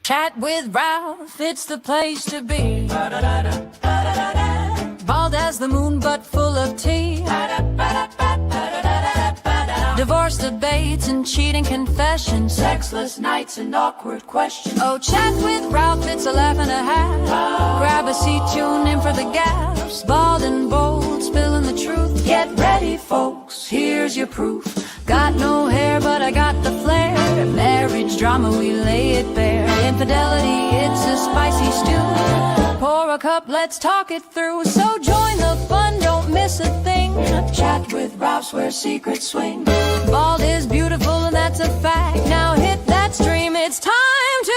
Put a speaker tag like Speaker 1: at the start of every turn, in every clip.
Speaker 1: Chat with Ralph, it's the place to be. Bald as the moon, but full of tea. Divorce debates and cheating confessions, sexless nights and awkward questions. Oh, chat with Ralph, it's a laugh and a half. Grab a seat, tune in for the gaps. Bald and bold, spilling the truth. Get ready, folks, here's your proof. Got no hair, but I got the flair. Marriage drama, we lay it bare. Infidelity, it's a spicy stew. Pour a cup, let's talk it through. So join the fun, don't miss a thing. Chat with Ralph's where secrets swing. Bald is beautiful and that's a fact. Now hit that stream, it's time to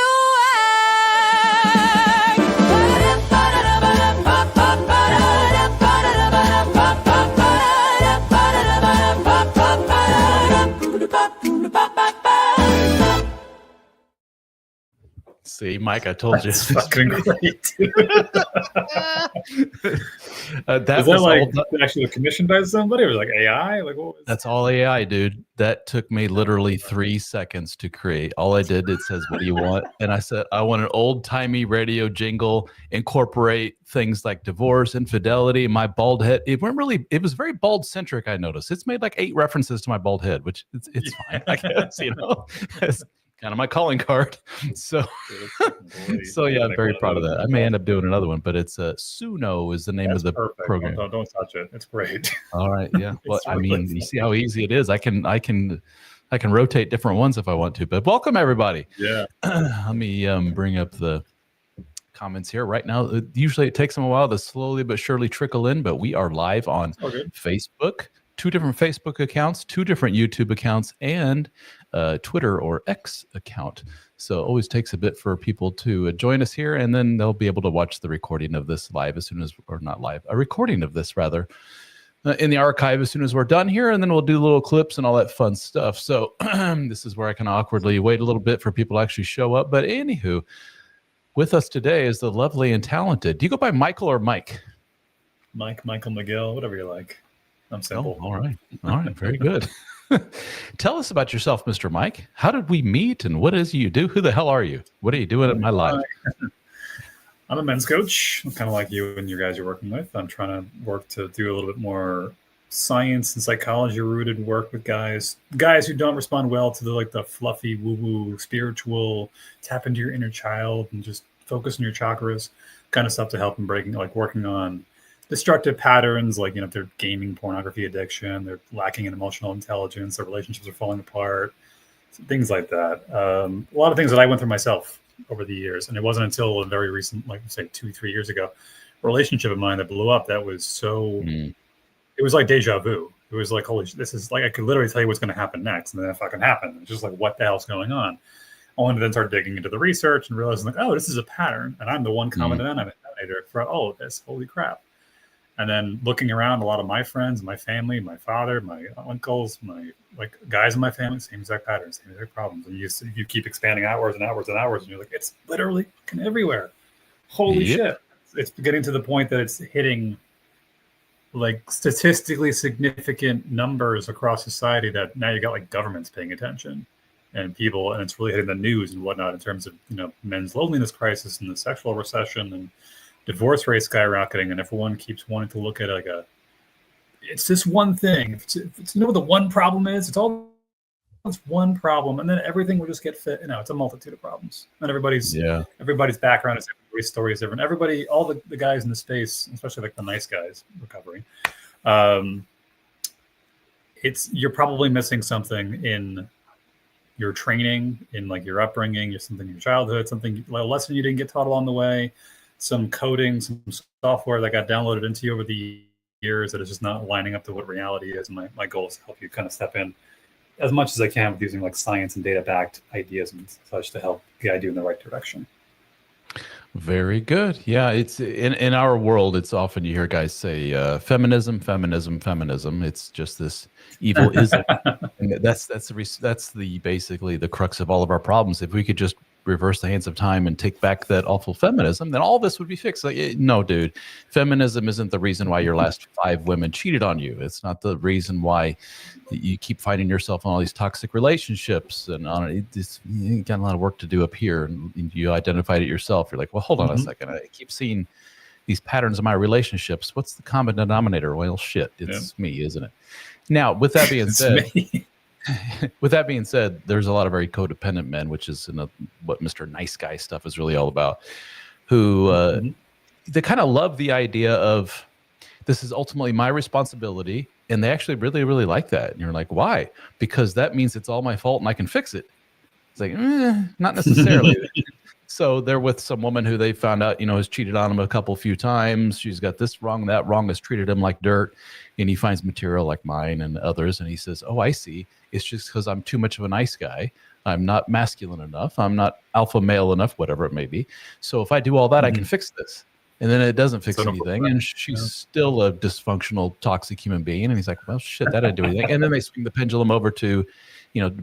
Speaker 2: See, Mike, I told you.
Speaker 3: That's fucking great. Is
Speaker 2: that
Speaker 3: was like actually commissioned by somebody? Or was it like AI? Like what was
Speaker 2: That's all AI, dude. That took me literally 3 seconds to create. All I did, it says, "What do you want?" And I said, "I want an old-timey radio jingle, incorporate things like divorce, infidelity, my bald head." It was very bald-centric, I noticed. It's made like 8 references to my bald head, which it's fine, I guess, you know. It's kind of my calling card. So yeah, I'm very proud of that. I may end up doing another one, but it's Suno is the name of the program.
Speaker 3: Don't touch it. It's great.
Speaker 2: All right, yeah. Well, I mean, you see how easy it is. I can rotate different ones if I want to. But welcome everybody.
Speaker 3: Yeah.
Speaker 2: Let me bring up the comments here right now. Usually it takes them a while to slowly but surely trickle in, but we are live on Facebook. 2 different Facebook accounts, 2 different YouTube accounts, and Twitter or X account. So it always takes a bit for people to join us here, and then they'll be able to watch the recording of this live as soon as, or not live, a recording of this rather, in the archive as soon as we're done here, and then we'll do little clips and all that fun stuff. So this is where I can awkwardly wait a little bit for people to actually show up. But anywho, with us today is the lovely and talented. Do you go by Michael or Mike?
Speaker 3: Michael McGill, whatever you like. I'm simple.
Speaker 2: Oh, all right. Very good. Tell us about yourself, Mr. Mike. How did we meet and what is it you do? Who the hell are you? What are you doing in my life?
Speaker 3: I'm a men's coach. I'm kind of like you and your guys you're working with. I'm trying to work to do a little bit more science and psychology rooted work with guys who don't respond well to the fluffy woo-woo spiritual tap into your inner child and just focus on your chakras kind of stuff to help them working on destructive patterns, like, if they're gaming, pornography addiction, they're lacking in emotional intelligence, their relationships are falling apart, things like that. A lot of things that I went through myself over the years. And it wasn't until a very recent, like say 2-3 years ago, a relationship of mine that blew up that was so, it was like deja vu. It was like, holy shit, this is like, I could literally tell you what's going to happen next. And then it fucking happened. It's just like, what the hell's going on? Only to then start digging into the research and realizing like, oh, this is a pattern. And I'm the one common denominator for all of this. Holy crap. And then looking around, a lot of my friends, my family, my father, my uncles, my guys in my family, same exact patterns, same exact problems. And you keep expanding outwards and outwards and outwards, and you're like, it's literally everywhere. Holy shit. It's getting to the point that it's hitting like statistically significant numbers across society that now you got like governments paying attention and people, and it's really hitting the news and whatnot in terms of, men's loneliness crisis and the sexual recession and divorce rate skyrocketing, and everyone keeps wanting to look at it's this one thing. If it's what the one problem is, it's one problem, and then everything will just get fit. It's a multitude of problems, and everybody's background is different, everybody's story is different. Everybody, all the guys in the space, especially like the nice guys recovering, you're probably missing something in your training, in like your upbringing, something in your childhood, something a lesson you didn't get taught along the way. Some coding, some software that got downloaded into you over the years that is just not lining up to what reality is. And my goal is to help you kind of step in as much as I can with using like science and data-backed ideas and such to help guide you in the right direction.
Speaker 2: Very good. Yeah, it's in our world, it's often you hear guys say feminism. It's just this evilism. And that's basically the crux of all of our problems. If we could just reverse the hands of time and take back that awful feminism, then all this would be fixed. Like, no, dude, feminism isn't the reason why your last 5 women cheated on you. It's not the reason why you keep finding yourself in all these toxic relationships and on it. You got a lot of work to do up here, and you identified it yourself. You're like, well, hold on a second. I keep seeing these patterns in my relationships. What's the common denominator? Well, shit, it's me, isn't it? Now, with that being said, there's a lot of very codependent men, which is what Mr. Nice Guy stuff is really all about, who they kind of love the idea of this is ultimately my responsibility. And they actually really, really like that. And you're like, why? Because that means it's all my fault and I can fix it. It's like, not necessarily. So they're with some woman who they found out, has cheated on him a few times. She's got this wrong, that wrong, has treated him like dirt. And he finds material like mine and others. And he says, oh, I see. It's just because I'm too much of a nice guy. I'm not masculine enough. I'm not alpha male enough, whatever it may be. So if I do all that, I can fix this. And then it doesn't fix anything. And she's still a dysfunctional, toxic human being. And he's like, well, shit, that didn't do anything. And then they swing the pendulum over to,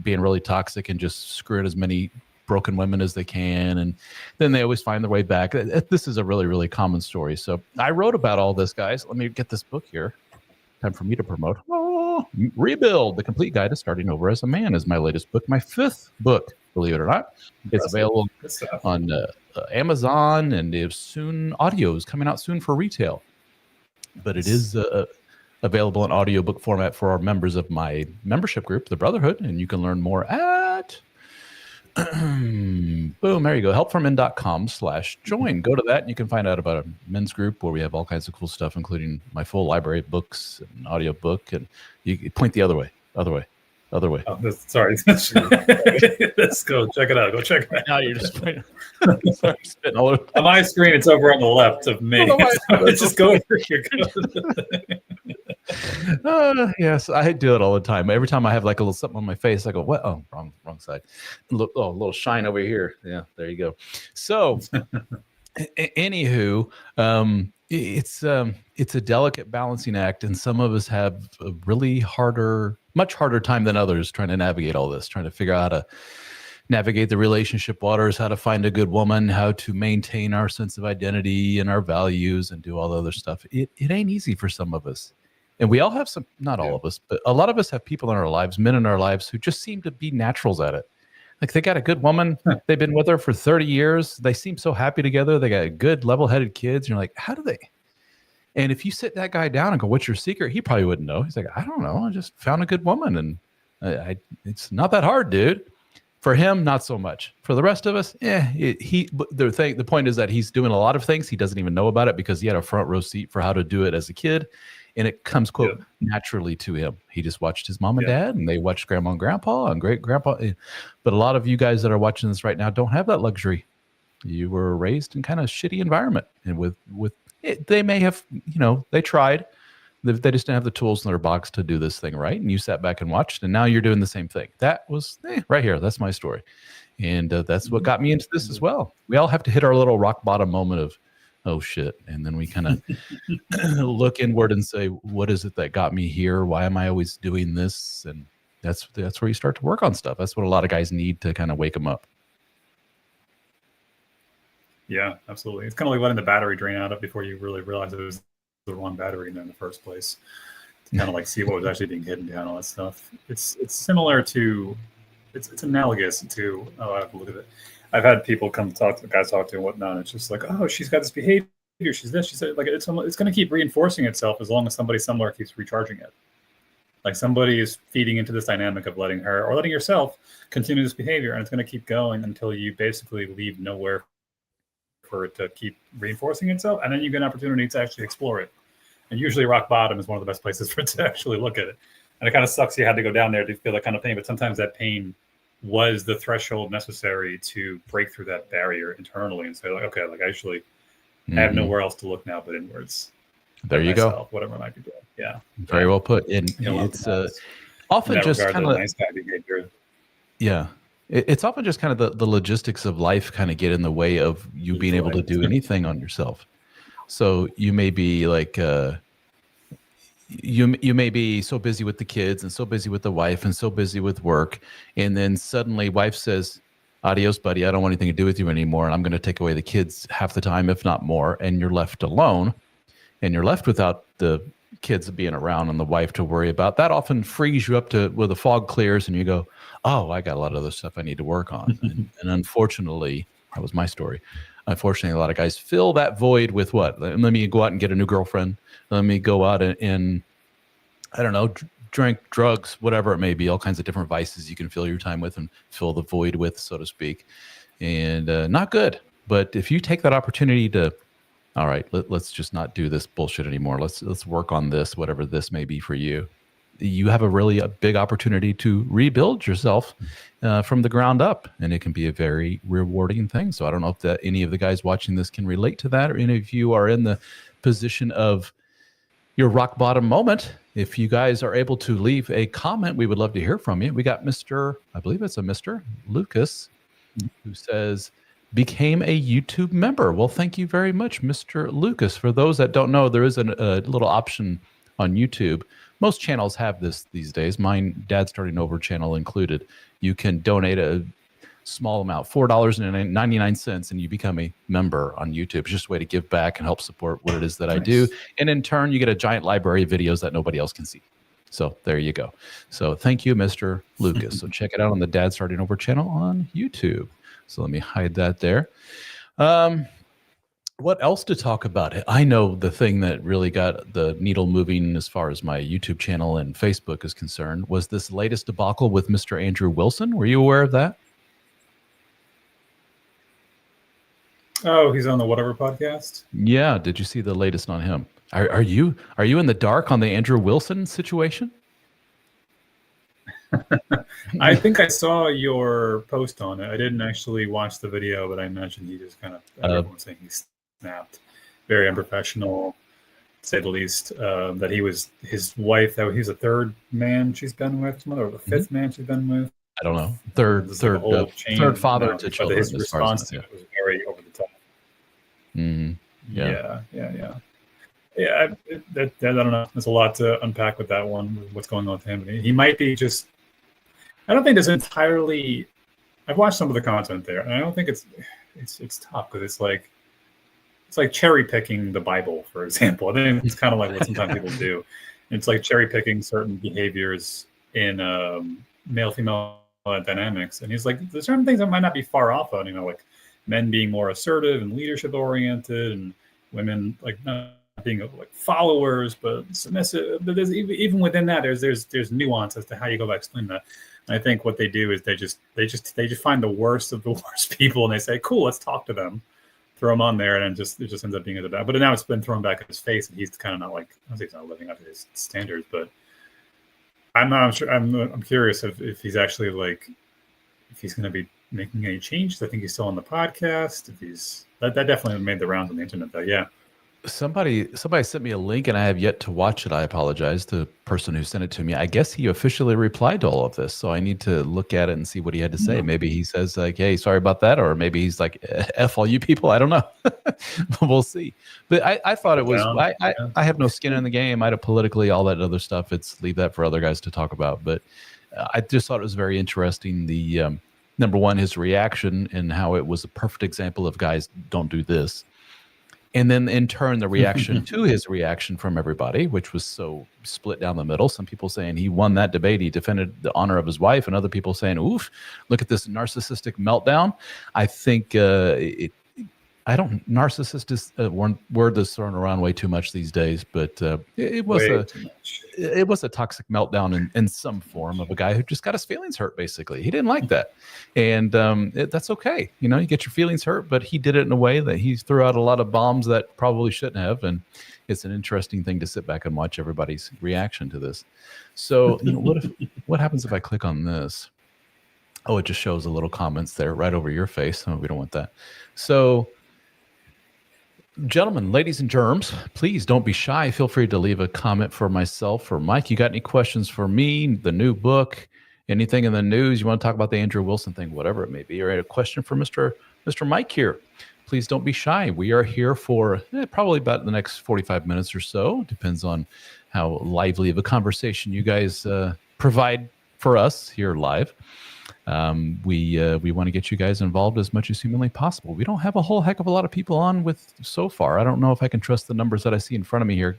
Speaker 2: being really toxic and just screwing as many broken women as they can. And then they always find their way back. This is a really, really common story. So I wrote about all this, guys. Let me get this book here. Time for me to promote. Rebuild, The Complete Guide to Starting Over as a Man is my latest book, my 5th book, believe it or not. It's available on Amazon, and audio is coming out soon for retail. But it is available in audiobook format for our members of my membership group, the Brotherhood, and you can learn more at boom, there you go, helpformen.com/join. Go to that and you can find out about a men's group where we have all kinds of cool stuff, including my full library of books and audiobook. And you point the other way. Oh,
Speaker 3: sorry. Let's go check it out. Go check it out.
Speaker 2: Now you're just spitting all over.
Speaker 3: On my screen, it's over on the left of me. Let's just go over here.
Speaker 2: Yes, I do it all the time. Every time I have like a little something on my face, I go, "What? Oh, wrong side." Look, a little shine over here. Yeah, there you go. So, anywho, it's a delicate balancing act, and some of us have a much harder time than others trying to navigate all this, trying to figure out how to navigate the relationship waters, how to find a good woman, how to maintain our sense of identity and our values, and do all the other stuff. It ain't easy for some of us. And we all have not all of us, but a lot of us have people in our lives, men in our lives, who just seem to be naturals at it. Like they got a good woman. They've been with her for 30 years. They seem so happy together. They got good, level-headed kids. And you're like, how do they? And if you sit that guy down and go, what's your secret? He probably wouldn't know. He's like, I don't know. I just found a good woman. And it's not that hard, dude. For him, not so much. For the rest of us, the point is that he's doing a lot of things. He doesn't even know about it because he had a front row seat for how to do it as a kid. And it comes, quote, naturally to him. He just watched his mom and dad, and they watched grandma and grandpa and great grandpa. But a lot of you guys that are watching this right now don't have that luxury. You were raised in kind of shitty environment. And with it, they may have, they tried. They just didn't have the tools in their box to do this thing right. And you sat back and watched, and now you're doing the same thing. That was right here. That's my story. And that's what got me into this as well. We all have to hit our little rock bottom moment of, oh shit. And then we kind of look inward and say, what is it that got me here? Why am I always doing this? And that's where you start to work on stuff. That's what a lot of guys need to kind of wake them up.
Speaker 3: Yeah, absolutely. It's kind of like letting the battery drain out before you really realize it was the wrong battery in the first place. To kind of like see what was actually being hidden behind all that stuff. It's similar to, it's analogous to, I have to look at it. I've had people come guys talk to and whatnot. And it's just like, oh, she's got this behavior. She's this. She's that. Like it's going to keep reinforcing itself as long as somebody somewhere keeps recharging it. Like somebody is feeding into this dynamic of letting her or letting yourself continue this behavior, and it's going to keep going until you basically leave nowhere for it to keep reinforcing itself, and then you get an opportunity to actually explore it. And usually, rock bottom is one of the best places for it to actually look at it. And it kind of sucks you had to go down there to feel that kind of pain, but sometimes that pain was the threshold necessary to break through that barrier internally and say, like, okay, like I actually have nowhere else to look now but inwards.
Speaker 2: There you go.
Speaker 3: Whatever I might be doing. Yeah.
Speaker 2: Very well put. And it's often just kind of
Speaker 3: nice guy behavior.
Speaker 2: Yeah. It's often just kind of the logistics of life kind of get in the way of you being able to do anything on yourself. So you may be like, you may be so busy with the kids and so busy with the wife and so busy with work. And then suddenly wife says, adios, buddy. I don't want anything to do with you anymore. And I'm going to take away the kids half the time, if not more. And you're left alone, and you're left without the kids being around and the wife to worry about. That often frees you up to where the fog clears and you go, oh, I got a lot of other stuff I need to work on. And unfortunately, that was my story. Unfortunately, a lot of guys fill that void with what? Let me go out and get a new girlfriend. Let me go out and I don't know, drink, drugs, whatever it may be, all kinds of different vices you can fill your time with and fill the void with, so to speak. And not good. But if you take that opportunity to, all right, let's just not do this bullshit anymore. Let's work on this, whatever this may be for you. You have a big opportunity to rebuild yourself from the ground up, and it can be a very rewarding thing. So I don't know if any of the guys watching this can relate to that, or any of you are in the position of your rock bottom moment. If you guys are able to leave a comment, we would love to hear from you. We got I believe it's a Mr. Lucas, who says, became a YouTube member. Well, thank you very much, Mr. Lucas. For those that don't know, there is a little option on YouTube. Most channels have this these days. Mine, Dad Starting Over channel included. You can donate a small amount, $4.99, and you become a member on YouTube. It's just a way to give back and help support what it is that I do. And in turn, you get a giant library of videos that nobody else can see. So there you go. So thank you, Mr. Lucas. So check it out on the Dad Starting Over channel on YouTube. So let me hide that there. What else to talk about? I know the thing that really got the needle moving as far as my YouTube channel and Facebook is concerned was this latest debacle with Mr. Andrew Wilson. Were you aware of that?
Speaker 3: Oh, he's on the Whatever podcast?
Speaker 2: Yeah. Did you see the latest on him? Are you in the dark on the Andrew Wilson situation?
Speaker 3: I think I saw your post on it. I didn't actually watch the video, but I imagine he just kind of, everyone saying he snapped. Very unprofessional, to say the least. That his wife, that he was a third man she's been with, or the fifth man she's been with.
Speaker 2: I don't know. Third father to children.
Speaker 3: His response to it was very over the top.
Speaker 2: Mm-hmm.
Speaker 3: Yeah. I don't know. There's a lot to unpack with that one. What's going on with him? He might be just. I don't think there's entirely. I've watched some of the content there, and I don't think it's tough because it's like cherry picking the Bible, for example. I think it's kind of like what sometimes people do. It's like cherry picking certain behaviors in male-female dynamics, and he's like, there's certain things that might not be far off on, like men being more assertive and leadership oriented, and women like not being like followers but submissive. But there's even within that, there's nuance as to how you go about explaining that. And I think what they do is they just find the worst of the worst people, and they say, cool, let's talk to them, throw them on there, and it just ends up being as bad. But now it's been thrown back in his face, and he's kind of not like, I don't think he's not living up to his standards, but I'm not sure. I'm curious if he's actually if he's going to be making any changes. I think he's still on the podcast. If he's that definitely made the rounds on the internet, though. Yeah.
Speaker 2: Somebody sent me a link, and I have yet to watch it. I apologize to the person who sent it to me. I guess he officially replied to all of this, so I need to look at it and see what he had to say. Maybe he says like, "Hey, sorry about that," or maybe he's like, "F all you people." I don't know. We'll see. But I thought it was. I have no skin in the game. I don't politically all that other stuff. It's leave that for other guys to talk about. But I just thought it was very interesting. The number one, his reaction and how it was a perfect example of guys don't do this. And then in turn, the reaction to his reaction from everybody, which was so split down the middle. Some people saying he won that debate. He defended the honor of his wife, and other people saying, oof, look at this narcissistic meltdown. I think narcissist is a word that's thrown around way too much these days, but it was a toxic meltdown in some form of a guy who just got his feelings hurt. Basically, he didn't like that, and that's okay. You get your feelings hurt, but he did it in a way that he threw out a lot of bombs that probably shouldn't have, and it's an interesting thing to sit back and watch everybody's reaction to this. So, what happens if I click on this? Oh, it just shows a little comments there right over your face. Oh, we don't want that. So. Gentlemen, ladies and germs, please don't be shy. Feel free to leave a comment for myself or Mike. You got any questions for me, the new book, anything in the news? You want to talk about the Andrew Wilson thing, whatever it may be, or a question for Mr. Mike here? Please don't be shy. We are here for probably about the next 45 minutes or so. Depends on how lively of a conversation you guys provide for us here live. We want to get you guys involved as much as humanly possible. We don't have a whole heck of a lot of people on with so far. I don't know if I can trust the numbers that I see in front of me here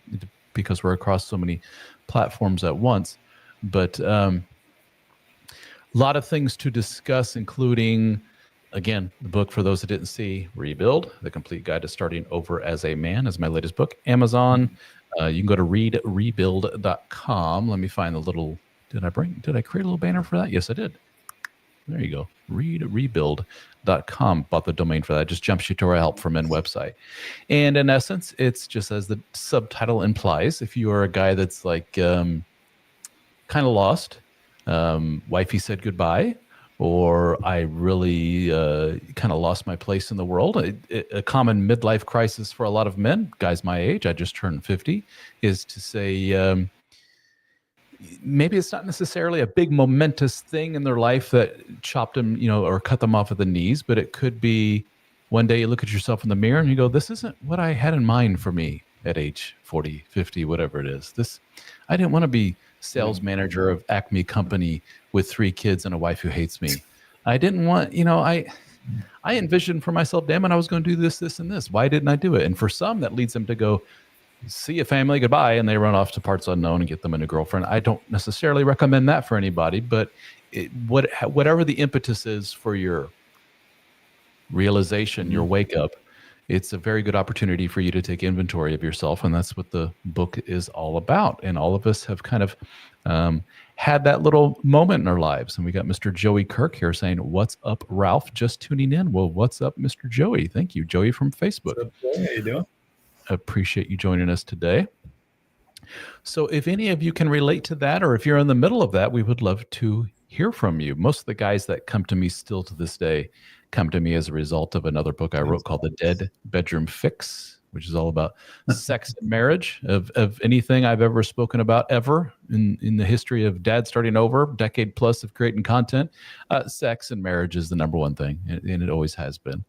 Speaker 2: because we're across so many platforms at once. But a lot of things to discuss, including, again, the book for those that didn't see, Rebuild, The Complete Guide to Starting Over as a Man, is my latest book. Amazon. You can go to readrebuild.com. Let me find the little, did I create a little banner for that? Yes, I did. There you go. Readrebuild.com. Bought the domain for that. Just jumps you to our Help for Men website. And in essence, it's just as the subtitle implies, if you are a guy that's like kind of lost, wifey said goodbye, or I really kind of lost my place in the world. A common midlife crisis for a lot of men, guys my age, I just turned 50, is to say, maybe it's not necessarily a big momentous thing in their life that chopped them, or cut them off at the knees, but it could be one day you look at yourself in the mirror and you go, this isn't what I had in mind for me at age 40, 50, whatever it is. I didn't want to be sales manager of Acme Company with 3 kids and a wife who hates me. I didn't want, I envisioned for myself, damn it, I was going to do this, this, and this. Why didn't I do it? And for some, that leads them to go, see a family, goodbye, and they run off to parts unknown and get them a new girlfriend. I don't necessarily recommend that for anybody, but whatever the impetus is for your realization, your wake up, it's a very good opportunity for you to take inventory of yourself, and that's what the book is all about. And all of us have kind of had that little moment in our lives. And we got Mr. Joey Kirk here saying, "What's up, Ralph? Just tuning in." Well, what's up, Mr. Joey? Thank you, Joey from Facebook.
Speaker 3: What's up, Joey? How you doing?
Speaker 2: Appreciate you joining us today. So if any of you can relate to that, or if you're in the middle of that, we would love to hear from you. Most of the guys that come to me still to this day come to me as a result of another book I wrote called The Dead Bedroom Fix, which is all about sex and marriage. Of anything I've ever spoken about ever in the history of Dad Starting Over, decade plus of creating content, sex and marriage is the number one thing, and it always has been.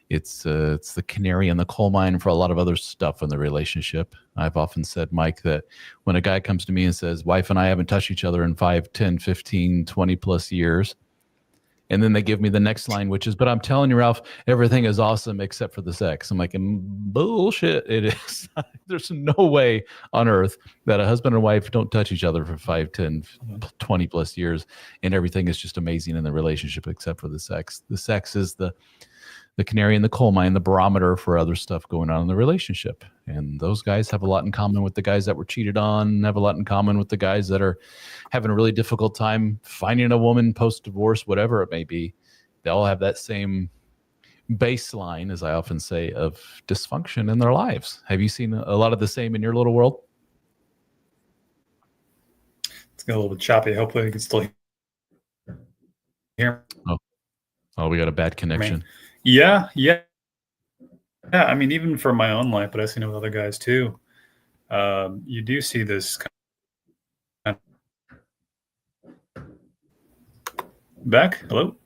Speaker 2: It's the canary in the coal mine for a lot of other stuff in the relationship. I've often said, Mike, that when a guy comes to me and says, wife and I haven't touched each other in 5, 10, 15, 20 plus years, and then they give me the next line, which is, but I'm telling you, Ralph, everything is awesome except for the sex. I'm like, bullshit, it is. There's no way on earth that a husband and wife don't touch each other for 5, 10, 20 plus years, and everything is just amazing in the relationship except for the sex. The sex is the canary in the coal mine, the barometer for other stuff going on in the relationship. And those guys have a lot in common with the guys that were cheated on, have a lot in common with the guys that are having a really difficult time finding a woman post-divorce, whatever it may be. They all have that same baseline, as I often say, of dysfunction in their lives. Have you seen a lot of the same in your little world?
Speaker 3: It's got a little bit choppy. Hopefully you can still hear.
Speaker 2: Oh, we got a bad connection.
Speaker 3: Yeah. I mean, even for my own life, but I've seen it with other guys too. You do see this kind of... Back? Hello?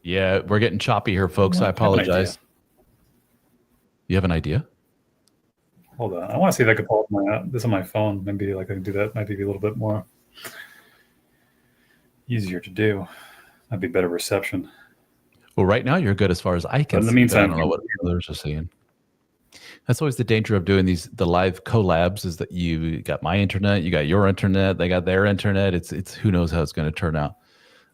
Speaker 2: Yeah, we're getting choppy here, folks. I apologize. You have an idea?
Speaker 3: Hold on. I want to see if I can pull up this on my phone. Maybe I can do that. Might be a little bit more easier to do. That'd be better reception.
Speaker 2: Well, right now you're good as far as I can see.
Speaker 3: In the meantime,
Speaker 2: I don't know what others are seeing. That's always the danger of doing the live collabs, is that you got my internet, you got your internet, they got their internet. It's who knows how it's going to turn out.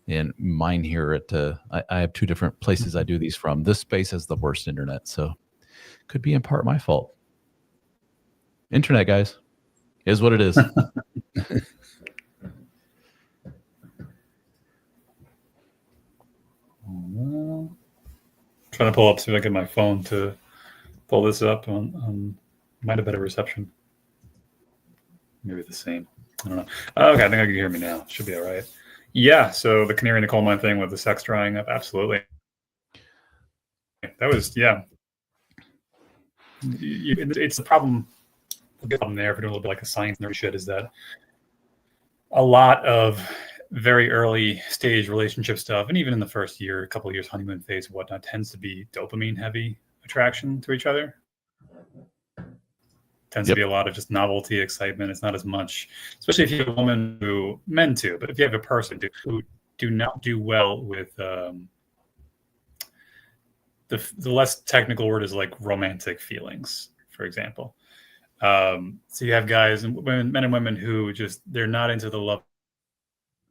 Speaker 2: And mine here at I have 2 different places I do these from. This space has the worst internet, so could be in part my fault. Internet, guys, is what it is.
Speaker 3: Trying to pull up, see if I can get my phone to pull this up on might have better reception. Maybe the same. I don't know. Okay, I think I can hear me now. Should be all right. Yeah, so the canary in the coal mine thing with the sex drying up, absolutely. That was, yeah. It's the problem. The problem there, if we're doing a little bit like a science nerd shit, is that a lot of very early stage relationship stuff, and even in the first year, a couple of years honeymoon phase, whatnot, tends to be dopamine heavy attraction to each other. Tends to be a lot of just novelty, excitement. It's not as much, especially if you have a woman who, men too, but if you have a person who do not do well with the less technical word is like romantic feelings, for example. So you have guys and women, men and women who just they're not into the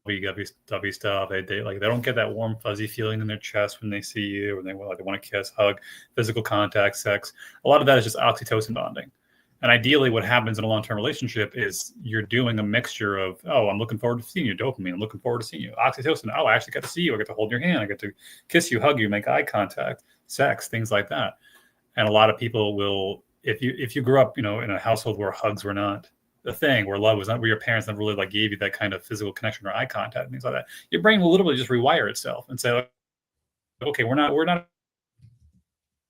Speaker 3: lovey-dovey stuff. They don't get that warm fuzzy feeling in their chest when they see you, or they want to kiss, hug, physical contact, sex. A lot of that is just oxytocin bonding. And ideally, what happens in a long-term relationship is you're doing a mixture of, oh, I'm looking forward to seeing you, dopamine, I'm looking forward to seeing you, oxytocin, oh, I actually got to see you, I get to hold your hand, I get to kiss you, hug you, make eye contact, sex, things like that. And a lot of people will, if you grew up, in a household where hugs were not a thing, where love was not, where your parents never really gave you that kind of physical connection or eye contact and things like that, your brain will literally just rewire itself and say, okay, we're not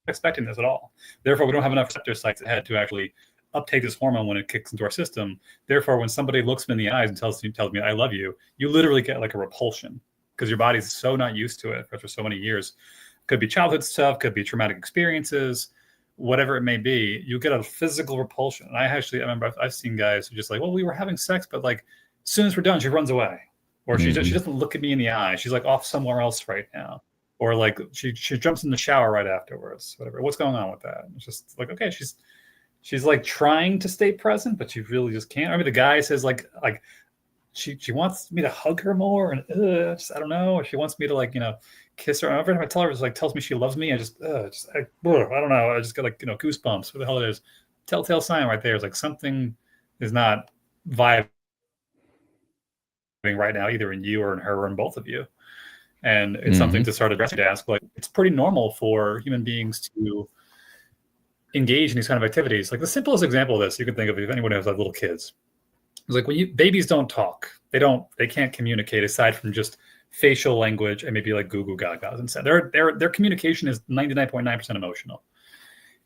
Speaker 3: expecting this at all. Therefore, we don't have enough receptor sites ahead to actually uptake this hormone when it kicks into our system. Therefore, when somebody looks me in the eyes and tells me I love you, you literally get like a repulsion because your body's so not used to it for so many years. Could be childhood stuff, could be traumatic experiences, whatever it may be. You get a physical repulsion. And I remember I've seen guys who just like, well, we were having sex, but like as soon as we're done, she runs away, or she doesn't look at me in the eye. She's like off somewhere else right now, or like she jumps in the shower right afterwards. Whatever. What's going on with that? It's just like, okay, she's like trying to stay present, but she really just can't. I mean, the guy says like she wants me to hug her more, and I don't know. Or she wants me to kiss her. Every time I tell her, it's like tells me she loves me. I don't know. I just get goosebumps. What the hell it is? Telltale sign right there is like something is not vibing right now, either in you or in her or in both of you. And it's something to start addressing, to ask, like, it's pretty normal for human beings to engage in these kind of activities. Like the simplest example of this you can think of, if anyone has little kids, it's like when babies don't talk, they can't communicate aside from just facial language and maybe like goo goo gagas and said their communication is 99.9% emotional.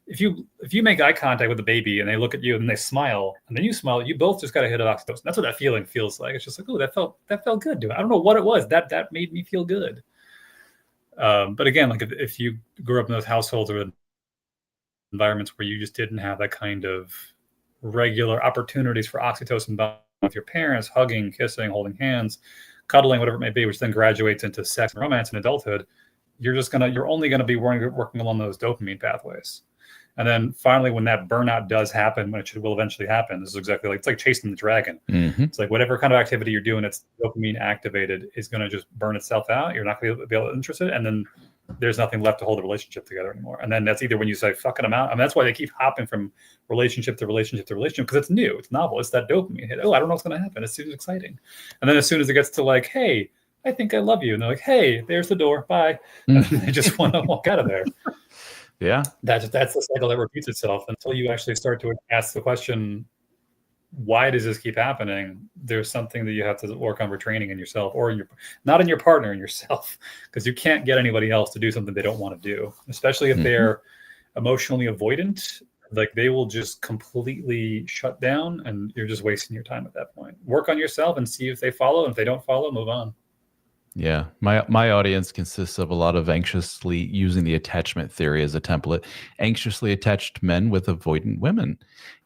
Speaker 3: If you make eye contact with a baby and they look at you and they smile and then you smile, you both just got a hit of oxytocin. That's what that feeling feels like. It's just like, oh, that felt good, dude. I don't know what it was that made me feel good. But again, like if you grew up in those households or environments where you just didn't have that kind of regular opportunities for oxytocin bonding with your parents, hugging, kissing, holding hands, cuddling, whatever it may be, which then graduates into sex and romance in adulthood, you're only gonna be working along those dopamine pathways. And then finally, when that burnout does happen, when will eventually happen, this is exactly like, it's like chasing the dragon. It's like whatever kind of activity you're doing that's dopamine activated is going to just burn itself out. You're not going to be able to interest it. And then there's nothing left to hold the relationship together anymore. And then that's either when you say, fucking them out. I mean, that's why they keep hopping from relationship to relationship to relationship, because it's new, it's novel. It's that dopamine hit. Oh, I don't know what's going to happen. It's exciting. And then as soon as it gets to like, hey, I think I love you. And they're like, hey, there's the door. Bye. And they just want to walk out of there.
Speaker 2: Yeah.
Speaker 3: That's the cycle that repeats itself until you actually start to ask the question, why does this keep happening? There's something that you have to work on retraining in yourself, or not in your partner, in yourself, because you can't get anybody else to do something they don't want to do, especially if they're emotionally avoidant. Like they will just completely shut down and you're just wasting your time at that point. Work on yourself and see if they follow. And if they don't follow, move on.
Speaker 2: Yeah, my audience consists of a lot of anxiously using the attachment theory as a template, anxiously attached men with avoidant women.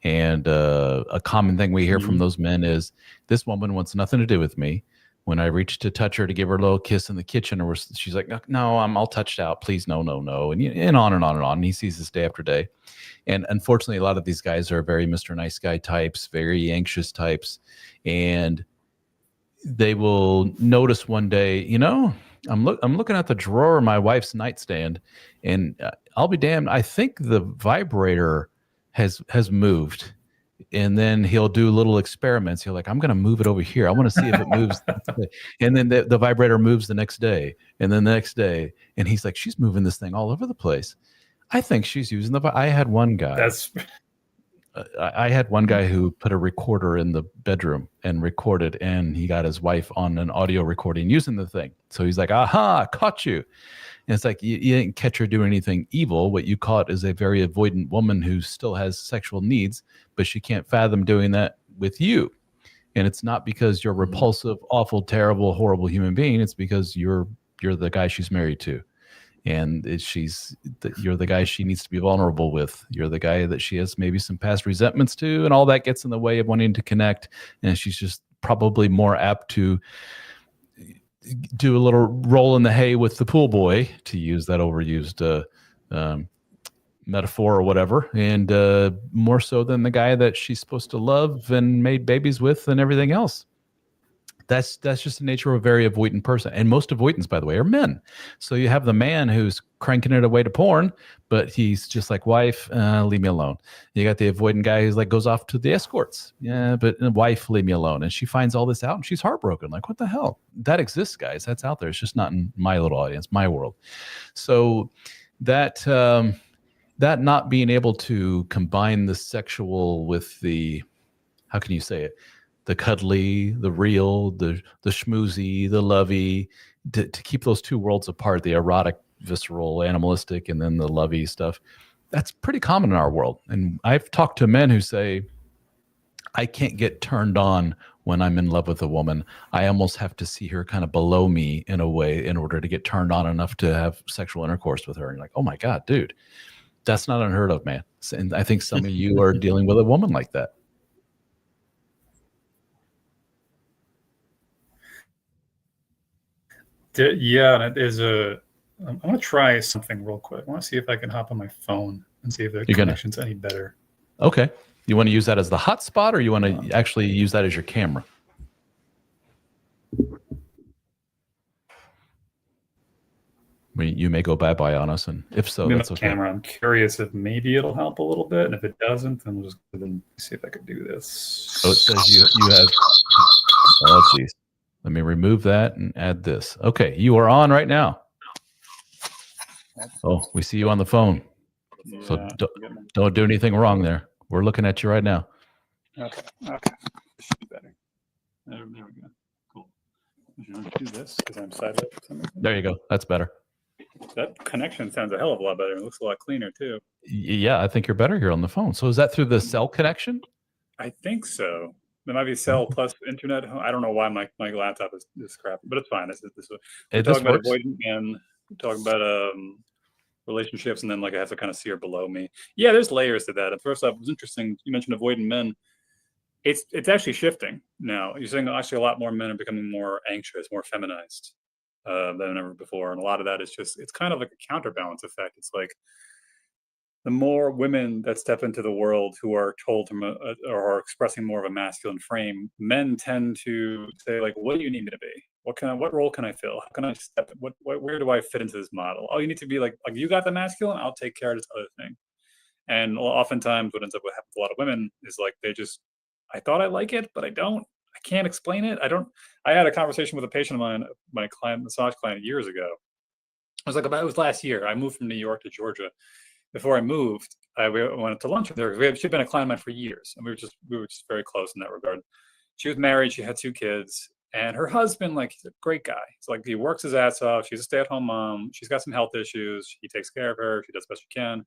Speaker 2: And a common thing we hear from those men is, this woman wants nothing to do with me. When I reach to touch her to give her a little kiss in the kitchen, or she's like, no, I'm all touched out. Please, no. And on and on and on. And he sees this day after day. And unfortunately, a lot of these guys are very Mr. Nice Guy types, very anxious types. And they will notice one day, I'm looking at the drawer of my wife's nightstand, and I'll be damned, I think the vibrator has moved. And then he'll do little experiments. He'll like, I'm going to move it over here. I want to see if it moves. And then the vibrator moves the next day, and then the next day. And he's like, she's moving this thing all over the place. I think she's using I had one guy. I had one guy who put a recorder in the bedroom and recorded, and he got his wife on an audio recording using the thing. So he's like, aha, caught you. And it's like, you didn't catch her doing anything evil. What you caught is a very avoidant woman who still has sexual needs, but she can't fathom doing that with you. And it's not because you're a repulsive, awful, terrible, horrible human being. It's because you're the guy she's married to. And you're the guy she needs to be vulnerable with. You're the guy that she has maybe some past resentments to, and all that gets in the way of wanting to connect. And she's just probably more apt to do a little roll in the hay with the pool boy, to use that overused metaphor or whatever, and more so than the guy that she's supposed to love and made babies with and everything else. That's just the nature of a very avoidant person. And most avoidants, by the way, are men. So you have the man who's cranking it away to porn, but he's just like, wife, leave me alone. You got the avoidant guy who's like, goes off to the escorts. Yeah, but wife, leave me alone. And she finds all this out and she's heartbroken. Like, what the hell? That exists, guys. That's out there. It's just not in my little audience, my world. So that not being able to combine the sexual with the, how can you say it? The cuddly, the real, the schmoozy, the lovey, to keep those two worlds apart, the erotic, visceral, animalistic, and then the lovey stuff. That's pretty common in our world. And I've talked to men who say, I can't get turned on when I'm in love with a woman. I almost have to see her kind of below me in a way in order to get turned on enough to have sexual intercourse with her. And you're like, oh my God, dude, that's not unheard of, man. And I think some of you are dealing with a woman like that.
Speaker 3: Yeah, and it is I'm going to try something real quick. I want to see if I can hop on my phone and see if the connection's any better.
Speaker 2: Okay. You want to use that as the hotspot, or you want to actually use that as your camera? You may go bye-bye on us, and if so, that's okay.
Speaker 3: Camera. I'm curious if maybe it'll help a little bit, and if it doesn't, then we'll just see if I can do this.
Speaker 2: So it says you have... Oh, geez. Let me remove that and add this. Okay, you are on right now. Oh, we see you on the phone. Yeah, so don't do anything wrong there. We're looking at you right now.
Speaker 3: Okay. This should be better. There we go. Cool. I'm going to do this because I'm sideways for some reason.
Speaker 2: There you go. That's better.
Speaker 3: That connection sounds a hell of a lot better. It looks a lot cleaner too.
Speaker 2: Yeah, I think you're better here on the phone. So is that through the cell connection?
Speaker 3: I think so. There might be cell plus internet. I don't know why my laptop is crappy, but it's fine. We're talking about avoidant men. We're talking about relationships, and then like I have to kind of see her below me. Yeah, there's layers to that. And first off, it was interesting. You mentioned avoidant men. It's actually shifting now. You're saying actually a lot more men are becoming more anxious, more feminized than ever before, and a lot of that is just it's kind of like a counterbalance effect. It's like the more women that step into the world who are told to or are expressing more of a masculine frame, men tend to say like, "What do you need me to be? What role can I fill? How can I step? Where do I fit into this model? Oh, you need to be like you got the masculine. I'll take care of this other thing." And oftentimes, what ends up happening with a lot of women is like I thought I like it, but I don't. I can't explain it. I had a conversation with a patient of mine, my massage client years ago. It was last year. I moved from New York to Georgia. Before I moved, we went to lunch with her. She'd been a client of mine for years, and we were just very close in that regard. She was married. She had 2 kids, and her husband, like, he's a great guy. It's like he works his ass off. She's a stay-at-home mom. She's got some health issues. He takes care of her. She does the best she can.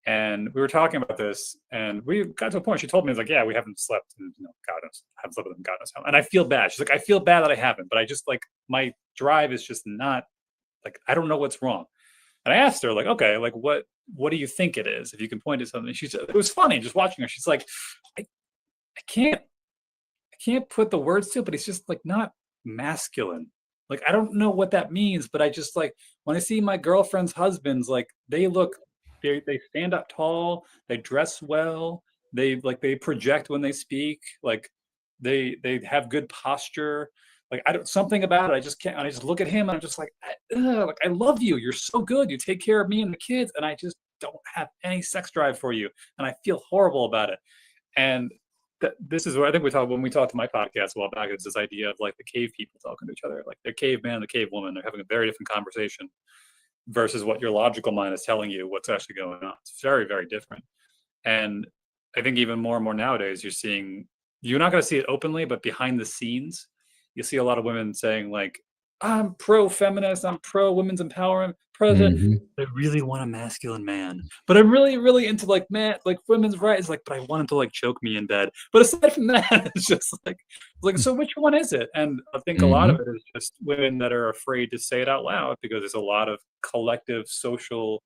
Speaker 3: And we were talking about this, and we got to a point. She told me, "It's like, yeah, we haven't slept, and God knows, I haven't slept with him, God knows how." And I feel bad. She's like, "I feel bad that I haven't, but I just like my drive is just not like I don't know what's wrong." And I asked her, like, "Okay, like what do you think it is? If you can point to something." It was funny just watching her. She's like, I can't put the words to it, but it's just like not masculine. Like I don't know what that means, but I just like when I see my girlfriend's husbands, like they stand up tall, they dress well, they project when they speak, like they have good posture. Like something about it, I just can't. I just look at him and I'm just like I love you. You're so good. You take care of me and the kids, and I just don't have any sex drive for you, and I feel horrible about it. And this is what I think when we talked to my podcast a while back. It's this idea of like the cave people talking to each other, like the caveman and the cave woman. They're having a very different conversation versus what your logical mind is telling you what's actually going on. It's very, very different. And I think even more and more nowadays, you're not going to see it openly, but behind the scenes, you see a lot of women saying like, "I'm pro-feminist, I'm pro-women's empowerment, I really want a masculine man, but I'm really, really into like women's rights, like, but I want him to like choke me in bed." But aside from that, it's just like, so which one is it? And I think a lot of it is just women that are afraid to say it out loud because there's a lot of collective social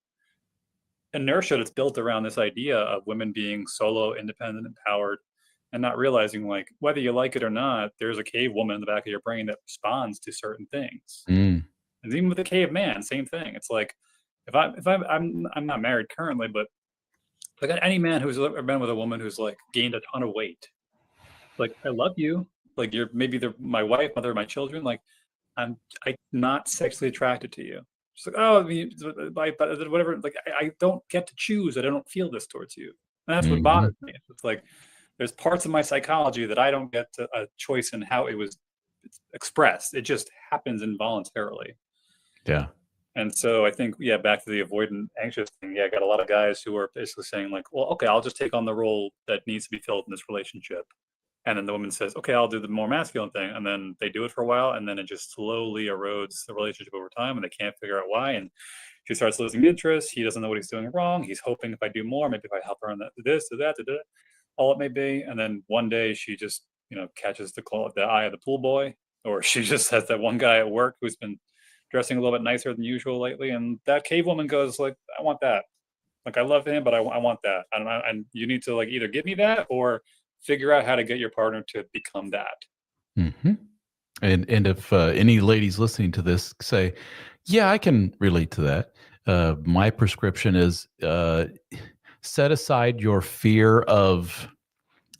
Speaker 3: inertia that's built around this idea of women being solo, independent, empowered, and not realizing, like, whether you like it or not, there's a cave woman in the back of your brain that responds to certain things.
Speaker 2: Mm.
Speaker 3: And even with the caveman, same thing. It's like, I'm not married currently, but like any man who's ever been with a woman who's like gained a ton of weight, like, I love you, like, you're maybe my wife, mother of my children, like, I'm not sexually attracted to you. She's like, oh, I mean, whatever. Like, I don't get to choose that I don't feel this towards you, and that's what
Speaker 2: Mm-hmm.
Speaker 3: bothers me. It's like there's parts of my psychology that I don't get a choice in how it was expressed. It just happens involuntarily.
Speaker 2: Yeah.
Speaker 3: And so I think, yeah, back to the avoidant anxious thing. Yeah, I got a lot of guys who are basically saying like, well, okay, I'll just take on the role that needs to be filled in this relationship. And then the woman says, okay, I'll do the more masculine thing. And then they do it for a while. And then it just slowly erodes the relationship over time. And they can't figure out why. And she starts losing interest. He doesn't know what he's doing wrong. He's hoping if I do more, maybe if I help her on this, do that, all it may be. And then one day she just, catches the eye of the pool boy, or she just has that one guy at work who's been dressing a little bit nicer than usual lately. And that cave woman goes like, I want that. Like, I love him, but I want that. And you need to like either give me that or figure out how to get your partner to become that.
Speaker 2: Mm-hmm. And if any ladies listening to this say, yeah, I can relate to that. My prescription is set aside your fear of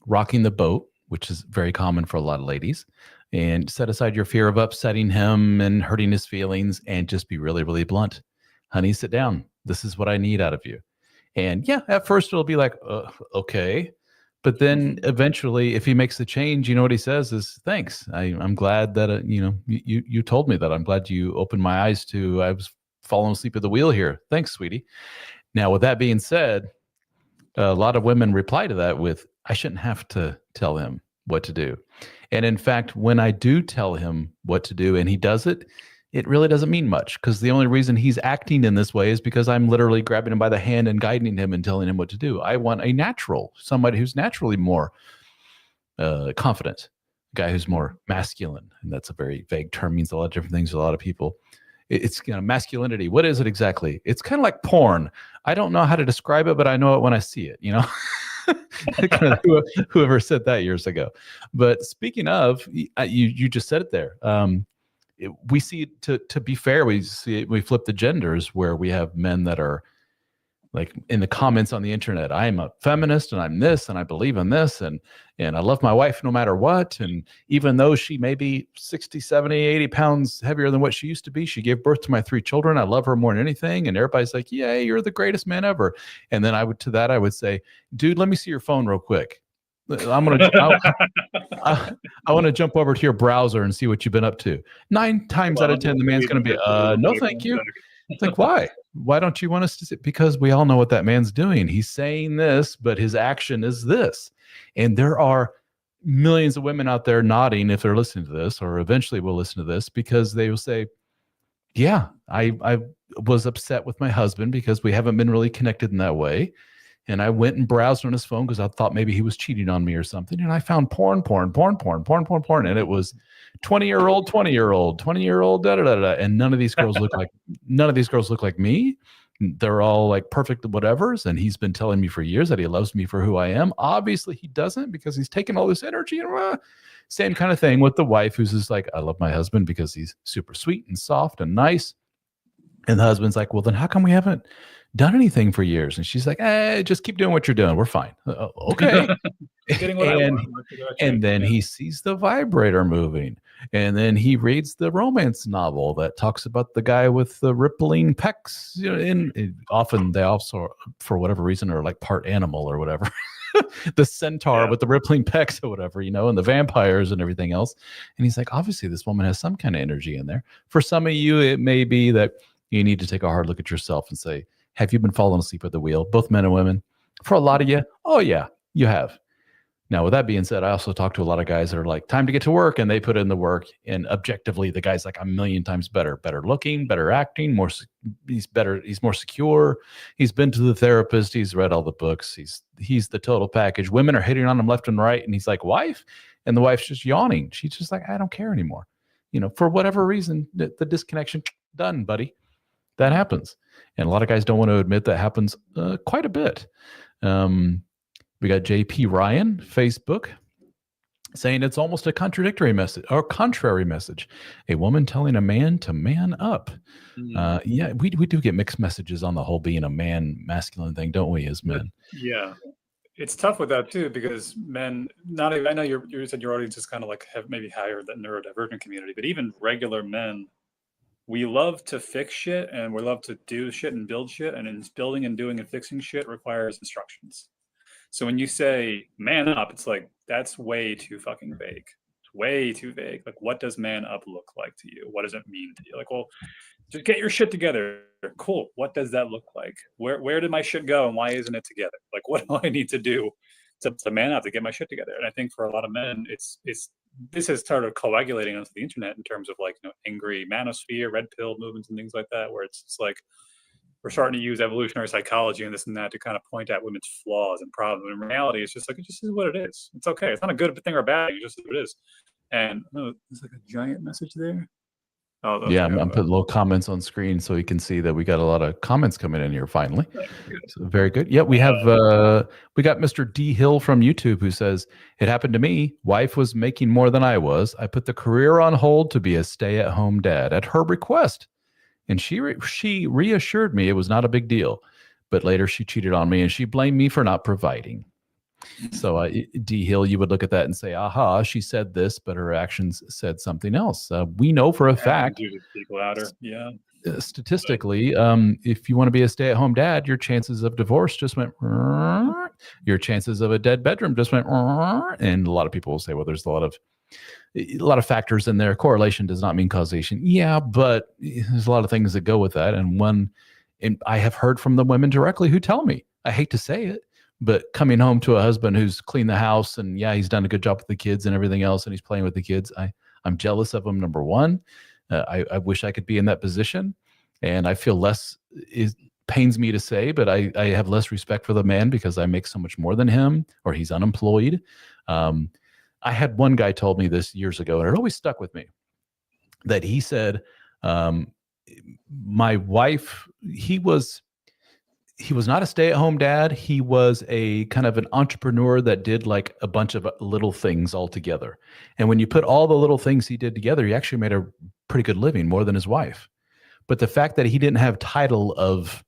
Speaker 2: rocking the boat, which is very common for a lot of ladies, and set aside your fear of upsetting him and hurting his feelings, and just be really, really blunt. Honey, sit down. This is what I need out of you. And yeah, at first it'll be like, okay. But then eventually, if he makes the change, you know what he says is, thanks. I'm glad that, you told me that. I'm glad you opened my eyes to, I was falling asleep at the wheel here. Thanks, sweetie. Now, with that being said, a lot of women reply to that with, I shouldn't have to tell him what to do. And in fact, when I do tell him what to do and he does it, it really doesn't mean much, because the only reason he's acting in this way is because I'm literally grabbing him by the hand and guiding him and telling him what to do. I want a natural, somebody who's naturally more confident, a guy who's more masculine. And that's a very vague term, means a lot of different things to a lot of people. It's masculinity. What is it exactly? It's kind of like porn. I don't know how to describe it, but I know it when I see it, kind of whoever said that years ago. But speaking of, you just said it there. We see, to be fair, we flip the genders, where we have men that are like in the comments on the internet, I'm a feminist and I'm this and I believe in this and I love my wife no matter what. And even though she may be 60, 70, 80 pounds heavier than what she used to be, she gave birth to my 3 children. I love her more than anything. And everybody's like, yeah, you're the greatest man ever. And then I would say, dude, let me see your phone real quick. I want to jump over to your browser and see what you've been up to. 9 times out of 10, the man's going to be, no, thank you. It's like, why? Why don't you want us to see? Because we all know what that man's doing. He's saying this, but his action is this. And there are millions of women out there nodding if they're listening to this, or eventually will listen to this, because they will say, yeah, I was upset with my husband because we haven't been really connected in that way. And I went and browsed on his phone because I thought maybe he was cheating on me or something. And I found porn. And it was 20-year-old, 20-year-old, 20-year-old, da-da-da-da. And none of these girls look like me. They're all like perfect whatevers. And he's been telling me for years that he loves me for who I am. Obviously he doesn't, because he's taking all this energy and same kind of thing with the wife, who's just like, I love my husband because he's super sweet and soft and nice. And the husband's like, well, then how come we haven't done anything for years? And she's like, just keep doing what you're doing. We're fine. Okay. And then he sees the vibrator moving. And then he reads the romance novel that talks about the guy with the rippling pecs. Often they also, for whatever reason, are like part animal or whatever. The centaur with the rippling pecs or whatever, and the vampires and everything else. And he's like, obviously this woman has some kind of energy in there. For some of you, it may be that you need to take a hard look at yourself and say, have you been falling asleep at the wheel? Both men and women. For a lot of you, oh yeah, you have. Now, with that being said, I also talk to a lot of guys that are like, time to get to work, and they put in the work. And objectively, the guy's like a million times better looking, better acting, he's better, he's more secure. He's been to the therapist. He's read all the books. He's the total package. Women are hitting on him left and right. And he's like, wife? And the wife's just yawning. She's just like, I don't care anymore. For whatever reason, the disconnection, done, buddy. That happens. And a lot of guys don't want to admit that happens quite a bit. We got JP Ryan, Facebook. saying it's almost a contradictory message or contrary message. A woman telling a man to man up. Yeah, we do get mixed messages on the whole being a man masculine thing, don't we, as men?
Speaker 3: Yeah. It's tough with that too, because men, not even, I know you said your audience is kind of like have maybe higher than neurodivergent community, but even regular men, we love to fix shit and we love to do shit and build shit, and in building and doing and fixing shit requires instructions. So when you say man up, it's like that's way too fucking vague. It's way too vague. Like, what does man up look like to you? What does it mean to you? Like, well, just get your shit together. Cool. What does that look like? Where did my shit go and why isn't it together? Like, what do I need to do to man up to get my shit together? And I think for a lot of men, it's this has started coagulating onto the internet in terms of like, you know, angry manosphere, red pill movements and things like that, where it's like we're starting to use evolutionary psychology and this and that to kind of point at women's flaws and problems. And in reality, it's just like, it just is what it is. It's okay. It's not a good thing or bad thing. It's just what it is. And oh, there's like a giant message there. Oh, okay.
Speaker 2: Yeah, I'm putting little comments on screen so you can see that we got a lot of comments coming in here finally. So very good. Yeah, we have we got Mr. D Hill from YouTube who says, it happened to me. Wife was making more than I was. I put the career on hold to be a stay-at-home dad at her request. And she reassured me it was not a big deal. But later she cheated on me and she blamed me for not providing. So D Hill, you would look at that and say, aha, she said this, but her actions said something else. We know for a fact,
Speaker 3: speak louder. Yeah.
Speaker 2: Statistically, if you want to be a stay-at-home dad, your chances of divorce just went, your chances of a dead bedroom just went, and a lot of people will say, well, there's a lot of factors in there. Correlation does not mean causation. Yeah, but there's a lot of things that go with that. And I have heard from the women directly who tell me, I hate to say it, but coming home to a husband who's cleaned the house and yeah, he's done a good job with the kids and everything else, and he's playing with the kids, I'm jealous of him, number one. I wish I could be in that position, and I feel less. It pains me to say, but I have less respect for the man because I make so much more than him, or he's unemployed. I had one guy told me this years ago, and it always stuck with me. That he said, my wife, he was not a stay-at-home dad. He was a kind of an entrepreneur that did like a bunch of little things all together. And when you put all the little things he did together, he actually made a pretty good living, more than his wife. But the fact that he didn't have title of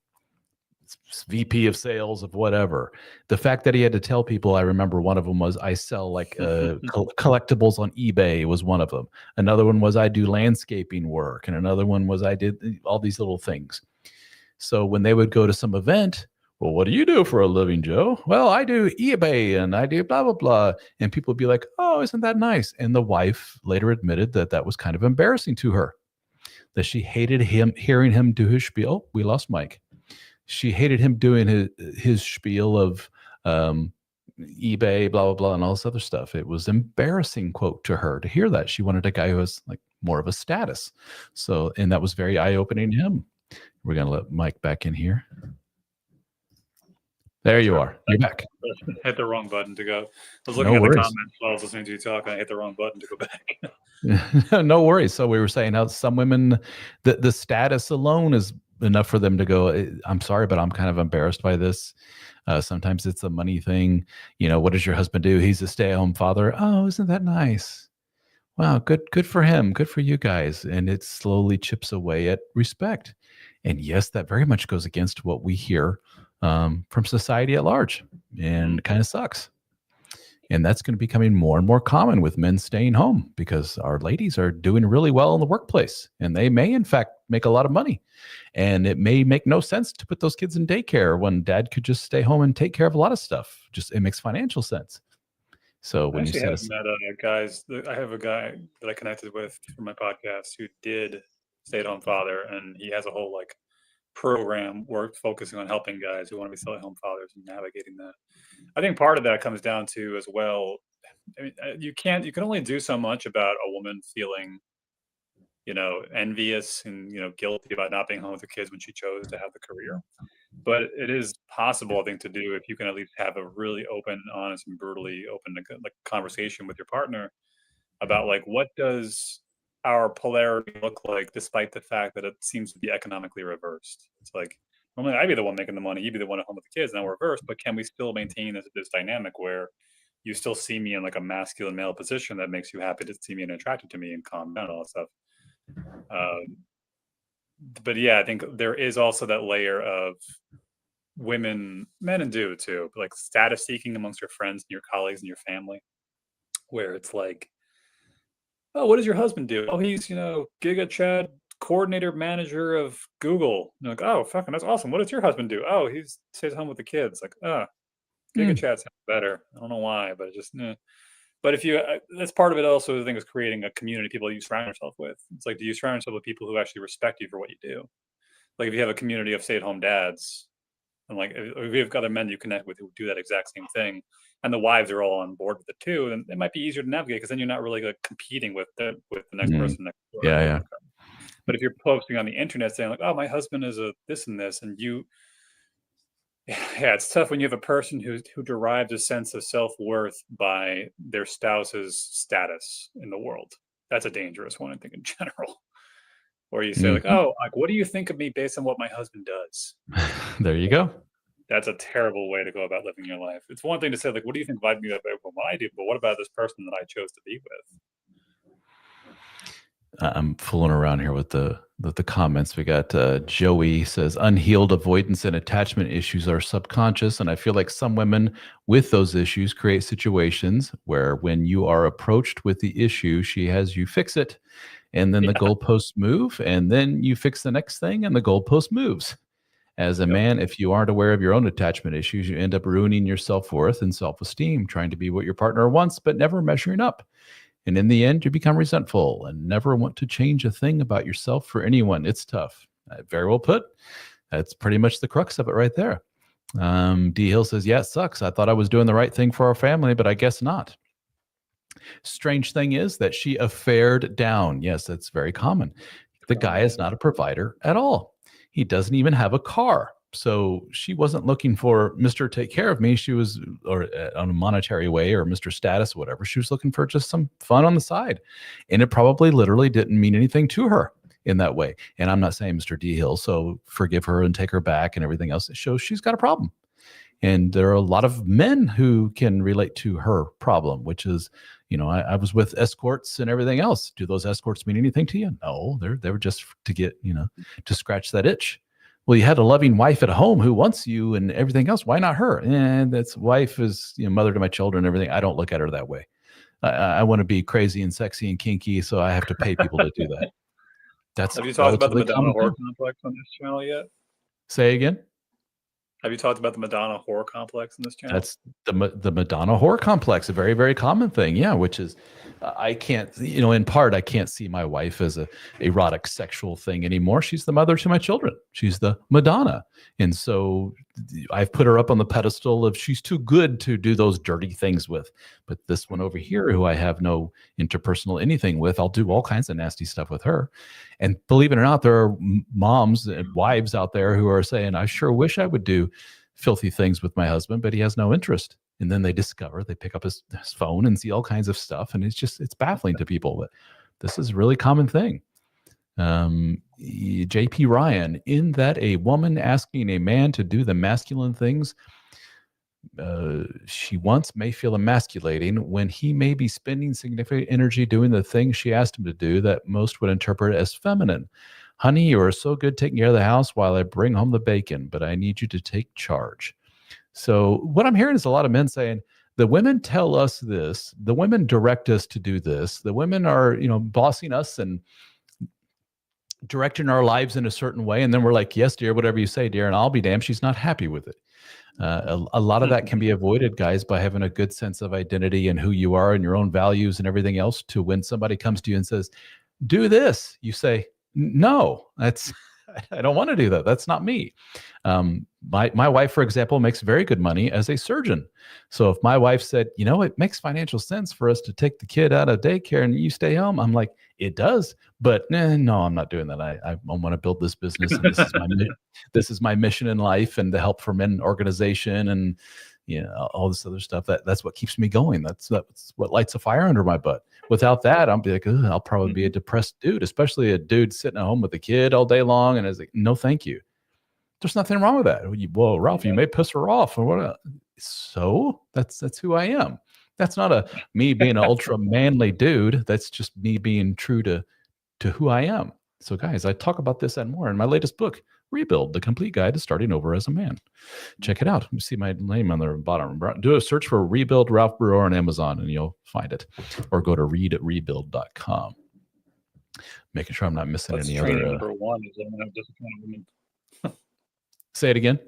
Speaker 2: VP of sales of whatever, the fact that he had to tell people, I remember one of them was, I sell like collectibles on eBay was one of them. Another one was I do landscaping work. And another one was I did all these little things. So when they would go to some event, well, what do you do for a living, Joe? Well, I do eBay and I do blah, blah, blah. And people would be like, oh, isn't that nice? And the wife later admitted that that was kind of embarrassing to her, that she hated hearing him do his spiel. We lost Mike. She hated him doing his spiel of eBay, blah, blah, blah, and all this other stuff. It was embarrassing, quote, to her to hear that. She wanted a guy who was like more of a status. So, and that was very eye-opening to him. We're going to let Mike back in here. There you are. You're back.
Speaker 3: Hit the wrong button to go. I was looking at the comments while I was listening to you talk, and I hit the wrong button to go back.
Speaker 2: No worries. So we were saying how some women, the status alone is enough for them to go, I'm sorry, but I'm kind of embarrassed by this. Sometimes it's a money thing. You know, what does your husband do? He's a stay-at-home father. Oh, isn't that nice? Wow, good for him. Good for you guys. And it slowly chips away at respect. And yes, that very much goes against what we hear from society at large, and kind of sucks. And that's going to be becoming more and more common with men staying home because our ladies are doing really well in the workplace, and they may in fact make a lot of money. And it may make no sense to put those kids in daycare when dad could just stay home and take care of a lot of stuff. Just it makes financial sense. So when you said
Speaker 3: I have a guy that I connected with for my podcast who did stay-at-home father, and he has a whole like program focusing on helping guys who want to be stay-at-home fathers and navigating that. I think part of that comes down to as well, I mean, you can only do so much about a woman feeling, you know, envious and, you know, guilty about not being home with the kids when she chose to have the career. But it is possible, I think, to do if you can at least have a really open, honest, and brutally open like conversation with your partner about like, what does our polarity look like, despite the fact that it seems to be economically reversed. It's like, normally I'd be the one making the money, you'd be the one at home with the kids, now we're reversed, but can we still maintain this dynamic where you still see me in like a masculine male position that makes you happy to see me and attracted to me and calm down and all that stuff. But yeah, I think there is also that layer of women, men and dudes too, like status seeking amongst your friends and your colleagues and your family, where it's like, oh, what does your husband do? Oh, he's, Giga Chad coordinator manager of Google. And like, oh, fucking, that's awesome. What does your husband do? Oh, he stays home with the kids. Like, Giga Chad sounds better. I don't know why, but just, But if you, that's part of it also, the thing is creating a community of people you surround yourself with. It's like, do you surround yourself with people who actually respect you for what you do? Like if you have a community of stay-at-home dads, and like if you've got other men you connect with who do that exact same thing, and the wives are all on board with it too, then it might be easier to navigate because then you're not really like competing with the next person next door.
Speaker 2: Yeah.
Speaker 3: But if you're posting on the internet saying like, oh, my husband is a this and this, and it's tough when you have a person who derives a sense of self-worth by their spouse's status in the world. That's a dangerous one, I think, in general. Or you say like, oh, like, what do you think of me based on what my husband does?
Speaker 2: There you go.
Speaker 3: That's a terrible way to go about living your life. It's one thing to say like, what do you think of me about what I do? But what about this person that I chose to be with?
Speaker 2: I'm fooling around here with the comments. We got Joey says unhealed avoidance and attachment issues are subconscious, and I feel like some women with those issues create situations where when you are approached with the issue, she has you fix it, and then the goalposts move, and then you fix the next thing, and the goalpost moves. As a man, if you aren't aware of your own attachment issues, you end up ruining your self-worth and self-esteem, trying to be what your partner wants, but never measuring up. And in the end, you become resentful and never want to change a thing about yourself for anyone. It's tough. Very well put. That's pretty much the crux of it right there. D. Hill says, yeah, it sucks. I thought I was doing the right thing for our family, but I guess not. Strange thing is that she affared down. Yes, that's very common. The guy is not a provider at all. He doesn't even have a car. So she wasn't looking for Mr. Take Care of me. She was, or on a monetary way, or Mr. Status, or whatever. She was looking for just some fun on the side. And it probably literally didn't mean anything to her in that way. And I'm not saying Mr. D. Hill, so forgive her and take her back and everything else. It shows she's got a problem. And there are a lot of men who can relate to her problem, which is, I was with escorts and everything else. Do those escorts mean anything to you? No, they were just to get, to scratch that itch. Well, you had a loving wife at home who wants you and everything else. Why not her? And that's wife is, mother to my children and everything. I don't look at her that way. I want to be crazy and sexy and kinky, so I have to pay people to do that.
Speaker 3: Have you talked about the Madonna horror complex on this channel yet?
Speaker 2: Say again?
Speaker 3: Have you talked about the Madonna horror complex in this channel?
Speaker 2: That's the Madonna horror complex, a very, very common thing. Yeah, which is, I can't, in part, I can't see my wife as a erotic sexual thing anymore. She's the mother to my children. She's the Madonna. And so I've put her up on the pedestal of she's too good to do those dirty things with. But this one over here, who I have no interpersonal anything with, I'll do all kinds of nasty stuff with her. And believe it or not, there are moms and wives out there who are saying, I sure wish I would do filthy things with my husband, but he has no interest. And then they pick up his phone and see all kinds of stuff. And it's baffling to people. But this is a really common thing. JP Ryan, in that a woman asking a man to do the masculine things she wants may feel emasculating when he may be spending significant energy doing the things she asked him to do that most would interpret as feminine. Honey, you are so good taking care of the house while I bring home the bacon, but I need you to take charge. So what I'm hearing is a lot of men saying, the women tell us this, the women direct us to do this, the women are, bossing us and directing our lives in a certain way. And then we're like, yes, dear, whatever you say, dear, and I'll be damned, she's not happy with it. A lot of that can be avoided, guys, by having a good sense of identity and who you are and your own values and everything else. To when somebody comes to you and says, do this, you say, no, I don't want to do that. That's not me. My wife, for example, makes very good money as a surgeon. So if my wife said, it makes financial sense for us to take the kid out of daycare and you stay home, I'm like, it does, but no, I'm not doing that. I want to build this business. And this is my mission in life, and the Help for Men organization and all this other stuff. That's what keeps me going. That's what lights a fire under my butt. Without that, I'll be like, I'll probably be a depressed dude, especially a dude sitting at home with a kid all day long. And I was like, no, thank you. There's nothing wrong with that. Well, Ralph, you may piss her off or what? So that's who I am. That's not me being an ultra manly dude. That's just me being true to who I am. So guys, I talk about this and more in my latest book, Rebuild, the complete guide to starting over as a man. Check it out. You see my name on the bottom. Do a search for Rebuild Ralph Brewer on Amazon and you'll find it. Or go to read@rebuild.com. Making sure I'm not missing any other.
Speaker 3: Number one is learning how to disappoint women.
Speaker 2: Say it again.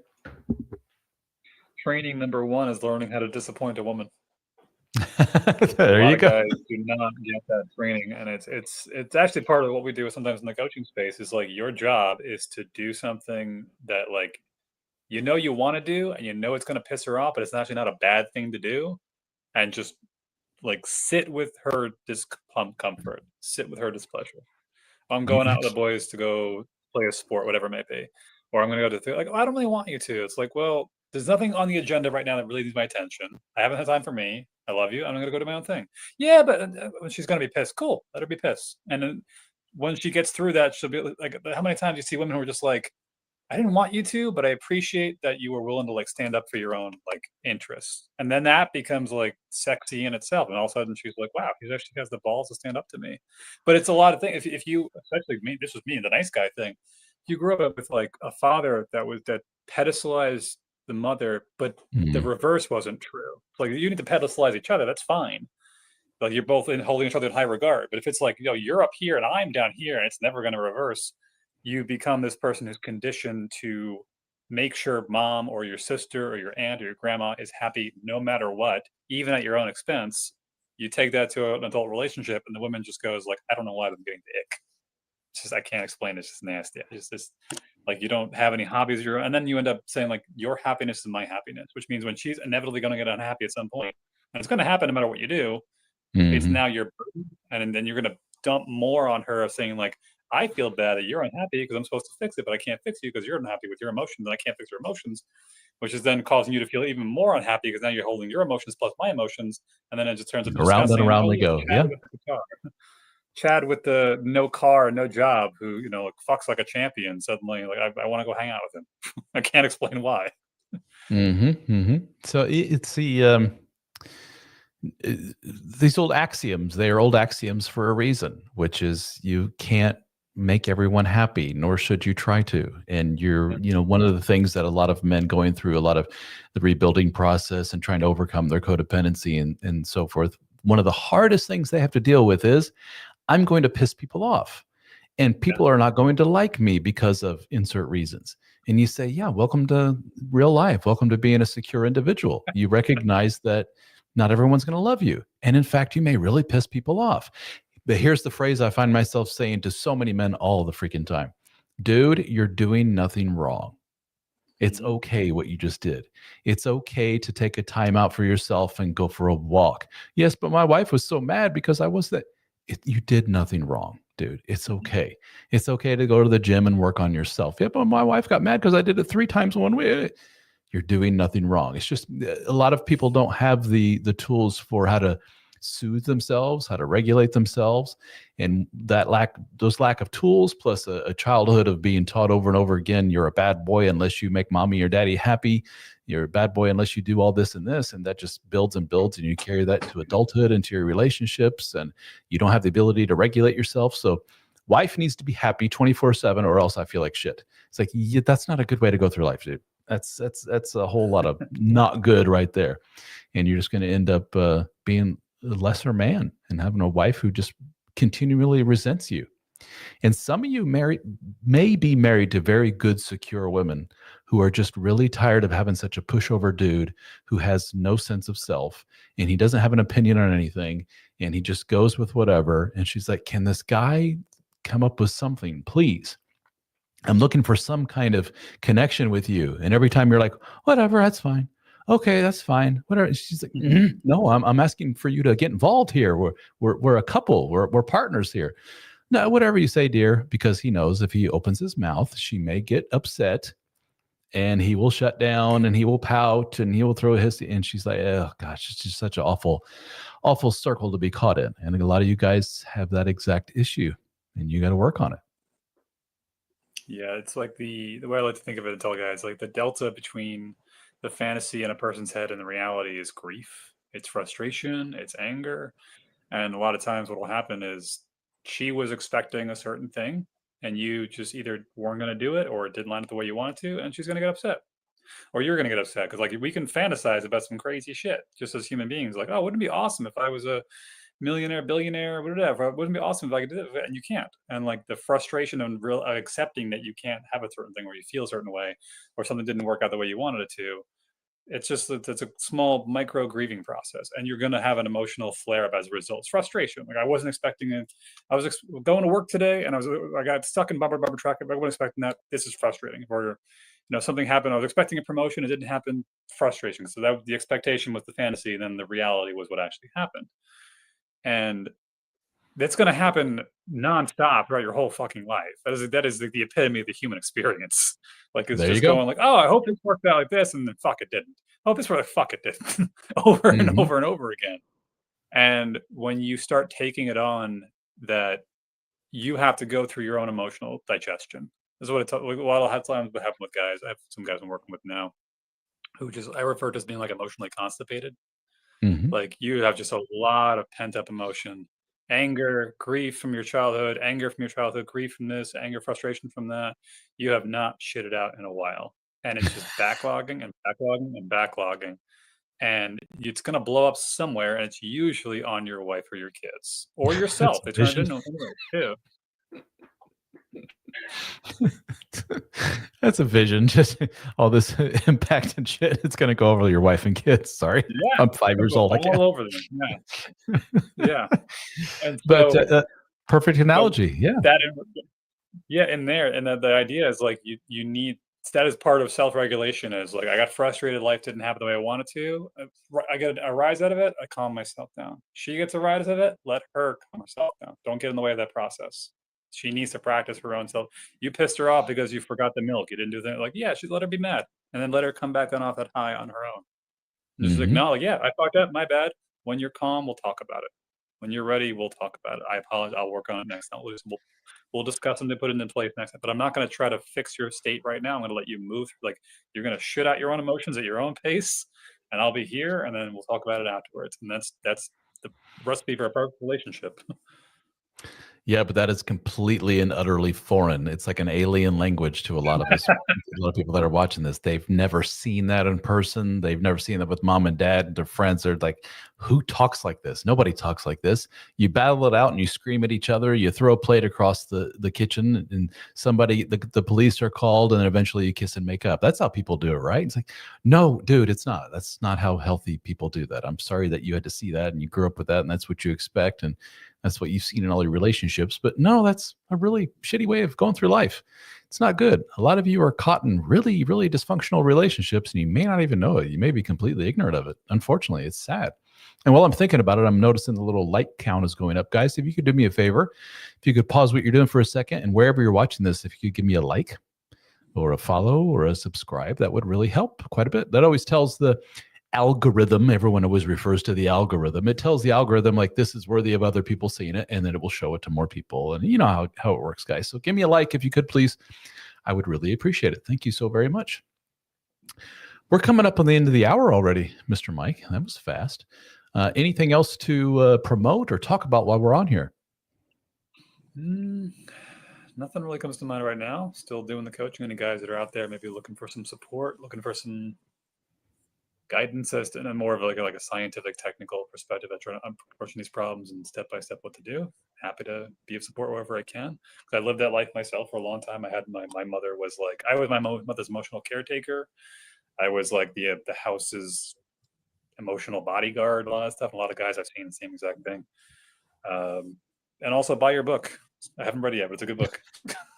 Speaker 3: Training number one is learning how to disappoint a woman.
Speaker 2: There you go.
Speaker 3: Guys do not get that training, and it's actually part of what we do sometimes in the coaching space. Is like your job is to do something that like you want to do, and it's going to piss her off, but it's actually not a bad thing to do, and just like sit with her discomfort, sit with her displeasure. I'm going out with the boys to go play a sport, whatever it may be, or I'm going to go to like, oh, I don't really want you to. It's like, well, there's nothing on the agenda right now that really needs my attention. I haven't had time for me. I love you. I'm going to go do my own thing. Yeah, but she's going to be pissed. Cool. Let her be pissed. And then when she gets through that, she'll be like, how many times do you see women who are just like, I didn't want you to, but I appreciate that you were willing to like stand up for your own like interests. And then that becomes like sexy in itself. And all of a sudden she's like, wow, he actually has the balls to stand up to me. But it's a lot of things. If you, especially me, this was me, the nice guy thing. You grew up with like a father that pedestalized the mother, but the reverse wasn't true. Like you need to pedestalize each other. That's fine. Like you're both holding each other in high regard. But if it's like, you're up here and I'm down here and it's never going to reverse, you become this person who's conditioned to make sure mom or your sister or your aunt or your grandma is happy no matter what, even at your own expense. You take that to an adult relationship and the woman just goes like, I don't know why I'm getting the ick. It's just, I can't explain it. It's just nasty. It's just like, you don't have any hobbies. And then you end up saying like, your happiness is my happiness, which means when she's inevitably going to get unhappy at some point, and it's going to happen no matter what you do, it's now your burden. And then you're going to dump more on her of saying like, I feel bad that you're unhappy because I'm supposed to fix it, but I can't fix you because you're unhappy with your emotions and I can't fix your emotions, which is then causing you to feel even more unhappy because now you're holding your emotions plus my emotions. And then it just turns into
Speaker 2: around and around we go. Yeah.
Speaker 3: Chad with the no car, no job, who, like fucks like a champion. Suddenly, like I want to go hang out with him. I can't explain why.
Speaker 2: So it's the these old axioms. They are old axioms for a reason, which is you can't make everyone happy, nor should you try to. And you're, one of the things that a lot of men going through a lot of the rebuilding process and trying to overcome their codependency and so forth. One of the hardest things they have to deal with is I'm going to piss people off and people are not going to like me because of insert reasons. And you say, yeah, welcome to real life. Welcome to being a secure individual. You recognize that not everyone's going to love you. And in fact, you may really piss people off. But here's the phrase I find myself saying to so many men all the freaking time. Dude, you're doing nothing wrong. It's okay what you just did. It's okay to take a time out for yourself and go for a walk. Yes, but my wife was so mad because I was that. You did nothing wrong, dude. It's okay. It's okay to go to the gym and work on yourself. Yeah, but my wife got mad because I did it 3 times one way. You're doing nothing wrong. It's just a lot of people don't have the tools for how to soothe themselves, how to regulate themselves, and those lack of tools plus a childhood of being taught over and over again, you're a bad boy unless you make mommy or daddy happy. You're a bad boy unless you do all this and this, and that just builds and builds, and you carry that to adulthood, into your relationships, and you don't have the ability to regulate yourself. So wife needs to be happy 24/7 or else I feel like shit. It's like, yeah, that's not a good way to go through life, dude. That's a whole lot of not good right there. And you're just going to end up being a lesser man and having a wife who just continually resents you. And some of you may be married to very good, secure women who are just really tired of having such a pushover dude who has no sense of self and he doesn't have an opinion on anything and he just goes with whatever. And she's like, can this guy come up with something, please? I'm looking for some kind of connection with you. And every time you're like, whatever, that's fine. Okay, that's fine. Whatever. She's like, no, I'm asking for you to get involved here. We're a couple. We're partners here. No, whatever you say, dear, because he knows if he opens his mouth, she may get upset and he will shut down and he will pout and he will throw his, and she's like, oh gosh, it's just such an awful circle to be caught in. And a lot of you guys have that exact issue and you got to work on it.
Speaker 3: Yeah, it's like the way I like to think of it and tell guys, like the delta between the fantasy in a person's head and the reality is grief. it's frustration, it's anger. And a lot of times what will happen is she was expecting a certain thing and you just either weren't going to do it or it didn't line up the way you wanted to, and she's going to get upset. Or you're going to get upset because like we can fantasize about some crazy shit just as human beings. Like, oh, wouldn't it be awesome if I was a millionaire, billionaire, whatever? Wouldn't it be awesome if I could do that? And you can't. And like the frustration and real accepting that you can't have a certain thing or you feel a certain way or something didn't work out the way you wanted it to, it's just that it's a small micro grieving process, and you're going to have an emotional flare up as a result. It's frustration. Like I wasn't expecting it. I was going to work today, and I got stuck in bumper traffic. I wasn't expecting that. This is frustrating. Or something happened. I was expecting a promotion. It didn't happen. Frustration. So that the expectation was the fantasy, and then the reality was what actually happened. And that's going to happen nonstop throughout your whole fucking life. That is the epitome of the human experience. Like it's just going like, oh, I hope this worked out like this, and then fuck, it didn't. Oh, this worked, fuck, it didn't. Over and over and over again. And when you start taking it on that you have to go through your own emotional digestion. This is what a lot of times what happen with guys. I have some guys I'm working with now who just I refer to as being like emotionally constipated. Like you have just a lot of pent up emotion. Anger, grief from your childhood, grief from this, anger, frustration from that. You have not shit it out in a while. And it's just backlogging and backlogging and backlogging. And it's going to blow up somewhere. And it's usually on your wife or your kids or yourself. They turn it into too.
Speaker 2: That's a vision. Just all this impact and shit. It's going to go over your wife and kids. Sorry.
Speaker 3: Yeah,
Speaker 2: I'm 5 years old.
Speaker 3: All over them. Yeah. Yeah. And
Speaker 2: but perfect analogy.
Speaker 3: In there. And the idea is like you need, that is part of self-regulation is like, I got frustrated. Life didn't happen the way I wanted to. I got a rise out of it. I calm myself down. She gets a rise out of it. Let her calm herself down. Don't get in the way of that process. She needs to practice her own self. You pissed her off because you forgot the milk. You didn't do that. Like, yeah, she let her be mad. And then let her come back on off that high on her own. Just acknowledge, yeah, I fucked up. My bad. When you're calm, we'll talk about it. When you're ready, we'll talk about it. I apologize. I'll work on it next time. We'll discuss them to put it into place next time. But I'm not going to try to fix your state right now. I'm going to let you move. Like you're going to shit out your own emotions at your own pace, and I'll be here, and then we'll talk about it afterwards. And that's the recipe for a perfect relationship.
Speaker 2: Yeah, but that is completely and utterly foreign. It's like an alien language to a lot of us. A lot of people that are watching this, they've never seen that in person. They've never seen that with mom and dad and their friends. They're like, who talks like this? Nobody talks like this. You battle it out and you scream at each other. You throw a plate across the kitchen and the police are called, and then eventually you kiss and make up. That's how people do it, right? It's like, no, dude, it's not. That's not how healthy people do that. I'm sorry that you had to see that and you grew up with that and that's what you expect. And that's what you've seen in all your relationships. But no, that's a really shitty way of going through life. It's not good. A lot of you are caught in really, really dysfunctional relationships, and you may not even know it. You may be completely ignorant of it. Unfortunately, it's sad. And while I'm thinking about it, I'm noticing the little like count is going up. Guys, if you could do me a favor, if you could pause what you're doing for a second, and wherever you're watching this, if you could give me a like or a follow or a subscribe, that would really help quite a bit. That always tells the algorithm, everyone always refers to the algorithm. It tells the algorithm like this is worthy of other people seeing it, and then it will show it to more people. And you know how it works, guys. So give me a like if you could, please. I would really appreciate it. Thank you so very much. We're coming up on the end of the hour already, Mr. Mike. That was fast. Anything else to promote or talk about while we're on here?
Speaker 3: Nothing really comes to mind right now. Still doing the coaching. Any guys that are out there maybe looking for some support, looking for some guidance as to, and more of like a scientific, technical perspective. I try to approaching these problems and step by step what to do. Happy to be of support wherever I can. I lived that life myself for a long time. I had my mother was like, I was my mother's emotional caretaker. I was like the house's emotional bodyguard, a lot of stuff. A lot of guys I've seen the same exact thing. And also buy your book. I haven't read it yet, but it's a good book.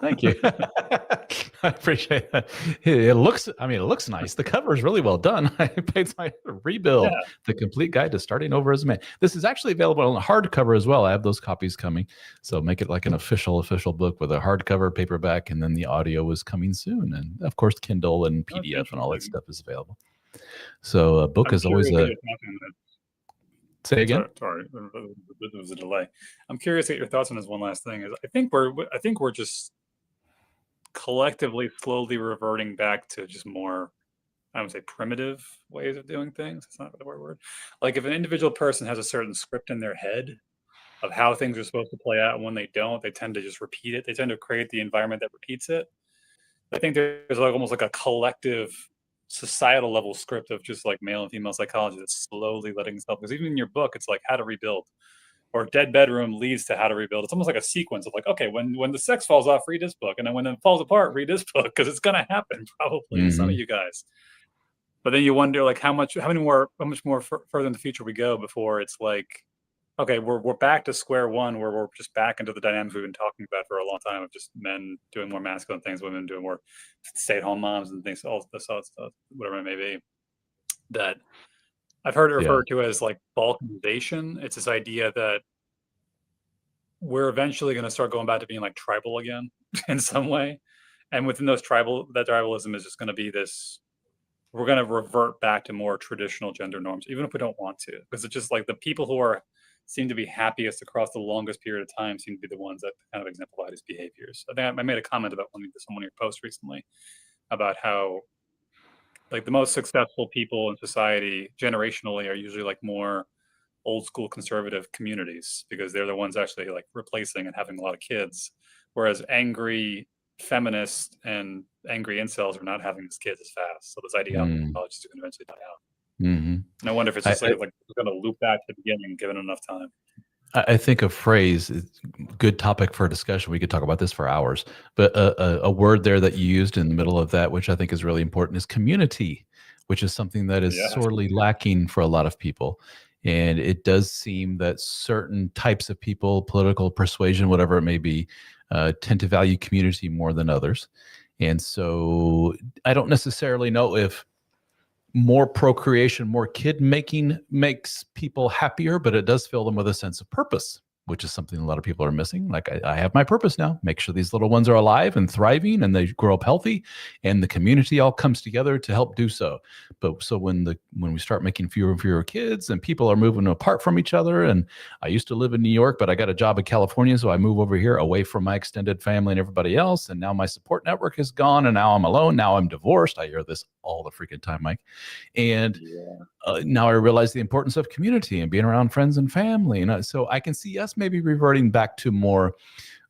Speaker 2: Thank you. I appreciate that. It looks nice. The cover is really well done. I paid my Rebuild, The Complete Guide to Starting Over as a Man. This is actually available on a hardcover as well. I have those copies coming. So make it like an official book with a hardcover, paperback, and then the audio is coming soon. And of course, Kindle and PDF and all that stuff is available. So a book is always a... Say again.
Speaker 3: Sorry, there was a delay. I'm curious to get your thoughts on this one last thing. I think we're just collectively slowly reverting back to just more I would say primitive ways of doing things. It's not the right word. Like if an individual person has a certain script in their head of how things are supposed to play out, and when they don't, they tend to just repeat it. They tend to create the environment that repeats it. I think there's like almost like a collective societal level script of just like male and female psychology that's slowly letting itself, because even in your book, it's like how to rebuild or dead bedroom leads to how to rebuild. It's almost like a sequence of like, okay, when the sex falls off, read this book. And then when it falls apart, read this book, because it's going to happen probably to some of you guys. But then you wonder like how much more further in the future we go before it's like, okay, we're back to square one, where we're just back into the dynamics we've been talking about for a long time of just men doing more masculine things, women doing more stay-at-home moms and things, all this stuff, whatever it may be. That I've heard it referred to as like balkanization. It's this idea that we're eventually going to start going back to being like tribal again in some way, and within that tribalism is just going to be this. We're going to revert back to more traditional gender norms, even if we don't want to, because it's just like the people who seem to be happiest across the longest period of time seem to be the ones that kind of exemplify these behaviors. I think I made a comment about one of your posts recently about how like the most successful people in society generationally are usually like more old school conservative communities, because they're the ones actually like replacing and having a lot of kids, whereas angry feminists and angry incels are not having these kids as fast. So this ideology is going to eventually die out. And I wonder if it's just like we're going to loop back to the beginning given enough time.
Speaker 2: I think a phrase, good topic for discussion. We could talk about this for hours, but a word there that you used in the middle of that, which I think is really important, is community, which is something that is sorely lacking for a lot of people. And it does seem that certain types of people, political persuasion, whatever it may be, tend to value community more than others. And so I don't necessarily know if more procreation, more kid making makes people happier, but it does fill them with a sense of purpose, which is something a lot of people are missing. Like I have my purpose now, make sure these little ones are alive and thriving and they grow up healthy, and the community all comes together to help do so. But so when we start making fewer and fewer kids and people are moving apart from each other, and I used to live in New York, but I got a job in California, so I move over here away from my extended family and everybody else, and now my support network is gone, and now I'm alone. Now I'm divorced. I hear this all the freaking time, Mike. And now I realize the importance of community and being around friends and family. And so I can see us maybe reverting back to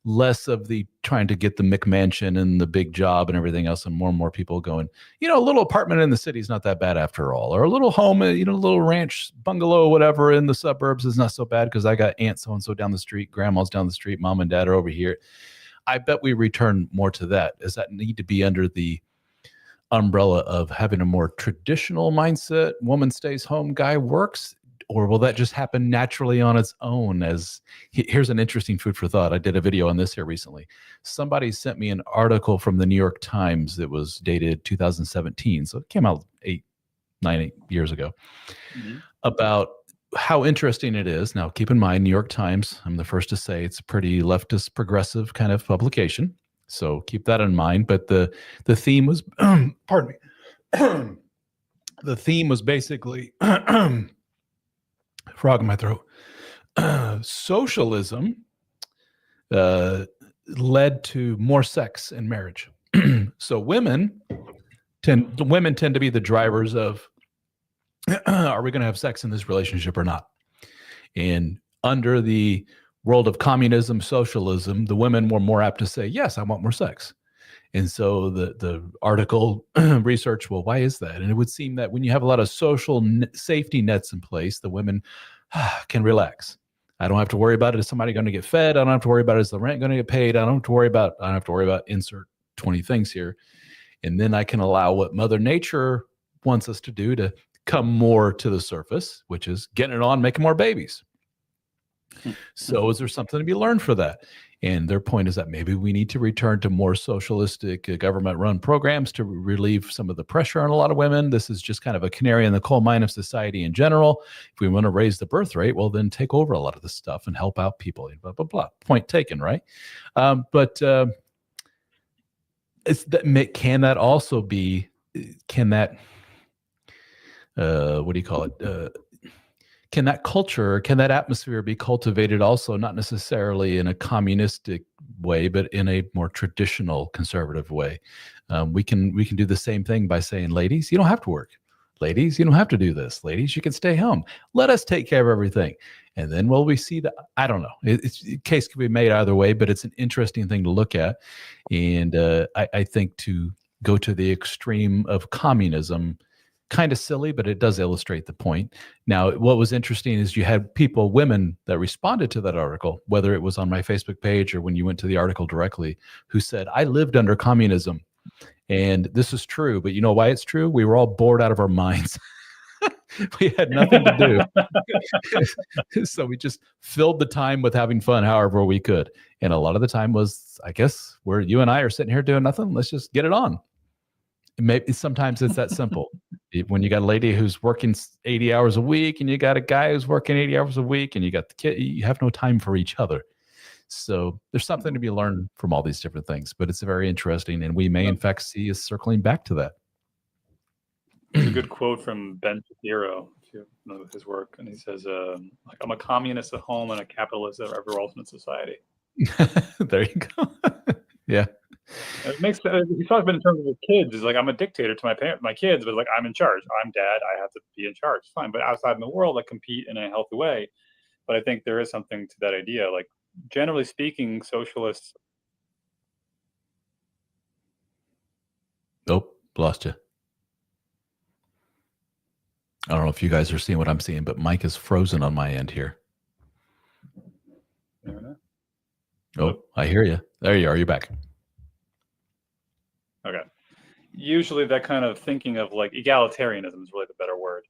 Speaker 2: less of the trying to get the McMansion and the big job and everything else, and more people going, a little apartment in the city is not that bad after all, or a little home, a little ranch bungalow, whatever, in the suburbs is not so bad because I got aunt so-and-so down the street, grandma's down the street, mom and dad are over here. I bet we return more to that. Does that need to be under the umbrella of having a more traditional mindset, woman stays home, guy works? Or will that just happen naturally on its own? Here's an interesting food for thought. I did a video on this here recently. Somebody sent me an article from the New York Times that was dated 2017. So it came out 8 years ago, about how interesting it is. Now, keep in mind, New York Times, I'm the first to say it's a pretty leftist progressive kind of publication. So keep that in mind. But the theme was, pardon me, the theme was basically, frog in my throat, socialism led to more sex in marriage. So women tend to be the drivers of, are we going to have sex in this relationship or not? And under the world of communism, socialism, the women were more apt to say, yes, I want more sex. And so the article research, well, why is that? And it would seem that when you have a lot of social safety nets in place, the women can relax. I don't have to worry about it. Is somebody going to get fed? I don't have to worry about it. Is the rent going to get paid? I don't have to worry about insert 20 things here. And then I can allow what Mother Nature wants us to do to come more to the surface, which is getting it on, making more babies. So is there something to be learned for that? And their point is that maybe we need to return to more socialistic government-run programs to relieve some of the pressure on a lot of women. This is just kind of a canary in the coal mine of society in general. If we want to raise the birth rate, well, then take over a lot of this stuff and help out people, blah, blah, blah. Point taken, right? But can that also be, what do you call it? can that culture, can that atmosphere be cultivated also, not necessarily in a communistic way, but in a more traditional conservative way? We can do the same thing by saying, ladies, you don't have to work. Ladies, you don't have to do this. Ladies, you can stay home. Let us take care of everything. And then will we see that? I don't know. Case can be made either way, but it's an interesting thing to look at. And I think to go to the extreme of communism, kind of silly, but it does illustrate the point. Now, what was interesting is you had women that responded to that article, whether it was on my Facebook page or when you went to the article directly, who said, I lived under communism. And this is true, but you know why it's true? We were all bored out of our minds. We had nothing to do. So we just filled the time with having fun however we could. And a lot of the time was, I guess, where you and I are sitting here doing nothing. Let's just get it on. Maybe sometimes it's that simple. When you got a lady who's working 80 hours a week and you got a guy who's working 80 hours a week and you got the kid, you have no time for each other. So there's something to be learned from all these different things, but it's very interesting. And we may, in fact, see us circling back to that.
Speaker 3: There's a good quote from Ben Shapiro, if you know his work. And he says, like, I'm a communist at home and a capitalist everywhere else in society.
Speaker 2: There you go. Yeah.
Speaker 3: It makes sense. He's talking about in terms of his kids. He's like, I'm a dictator to my kids, but like, I'm in charge. I'm dad. I have to be in charge. Fine. But outside in the world, I compete in a healthy way. But I think there is something to that idea. Like, generally speaking, socialists.
Speaker 2: Nope. Lost you. I don't know if you guys are seeing what I'm seeing, but Mike is frozen on my end here. Oh, I hear you. There you are. You're back.
Speaker 3: Okay. Usually that kind of thinking of like egalitarianism is really the better word.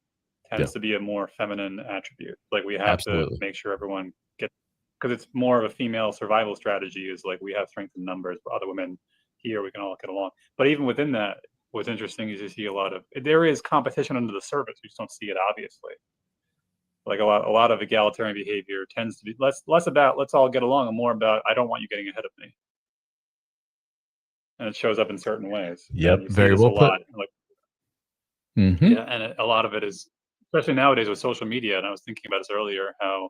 Speaker 3: Tends to be a more feminine attribute. Like we have to make sure everyone gets, because it's more of a female survival strategy is like we have strength in numbers, but other women here, we can all get along. But even within that, what's interesting is you see a lot of, there is competition under the surface. You just don't see it obviously. Like a lot of egalitarian behavior tends to be less about let's all get along and more about I don't want you getting ahead of me. And it shows up in certain ways.
Speaker 2: Yep, very well put.
Speaker 3: Like, yeah, and a lot of it is, especially nowadays with social media. And I was thinking about this earlier. How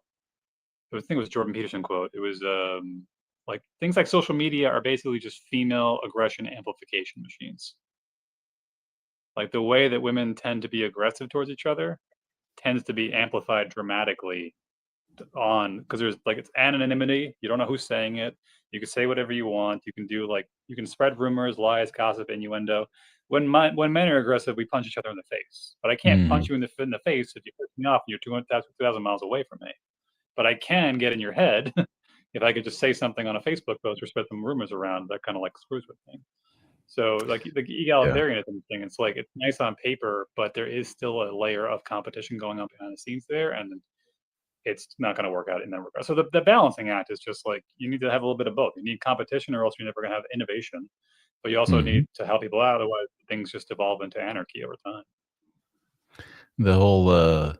Speaker 3: I think it was Jordan Peterson quote. It was like things like social media are basically just female aggression amplification machines. Like the way that women tend to be aggressive towards each other tends to be amplified dramatically because there's like it's anonymity. You don't know who's saying it. You can say whatever you want. You can do you can spread rumors, lies, gossip, innuendo. When men are aggressive, we punch each other in the face. But I can't punch you in the face if you piss me off and you're 2,000 miles away from me. But I can get in your head if I could just say something on a Facebook post or spread some rumors around that kind of like screws with me. So like the egalitarianism thing, it's like it's nice on paper, but there is still a layer of competition going on behind the scenes there, and it's not going to work out in that regard. So the balancing act is just like you need to have a little bit of both. You need competition, or else you're never going to have innovation. But you also need to help people out, otherwise things just evolve into anarchy over time.
Speaker 2: The whole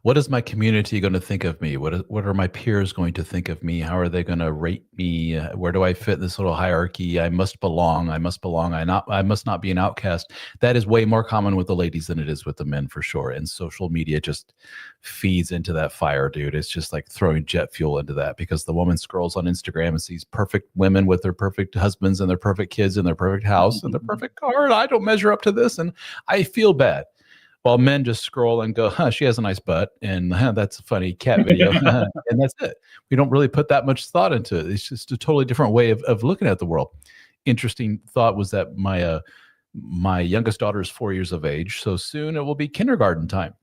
Speaker 2: what is my community going to think of me? What are my peers going to think of me? How are they going to rate me? Where do I fit in this little hierarchy? I must belong. I must belong. I must not be an outcast. That is way more common with the ladies than it is with the men, for sure. And social media just feeds into that fire, dude. It's just like throwing jet fuel into that, because the woman scrolls on Instagram and sees perfect women with their perfect husbands and their perfect kids and their perfect house and their perfect car. And I don't measure up to this, and I feel bad. While men just scroll and go, she has a nice butt, and that's a funny cat video, and that's it. We don't really put that much thought into it. It's just a totally different way of looking at the world. Interesting thought was that my youngest daughter is 4 years of age, so soon it will be kindergarten time,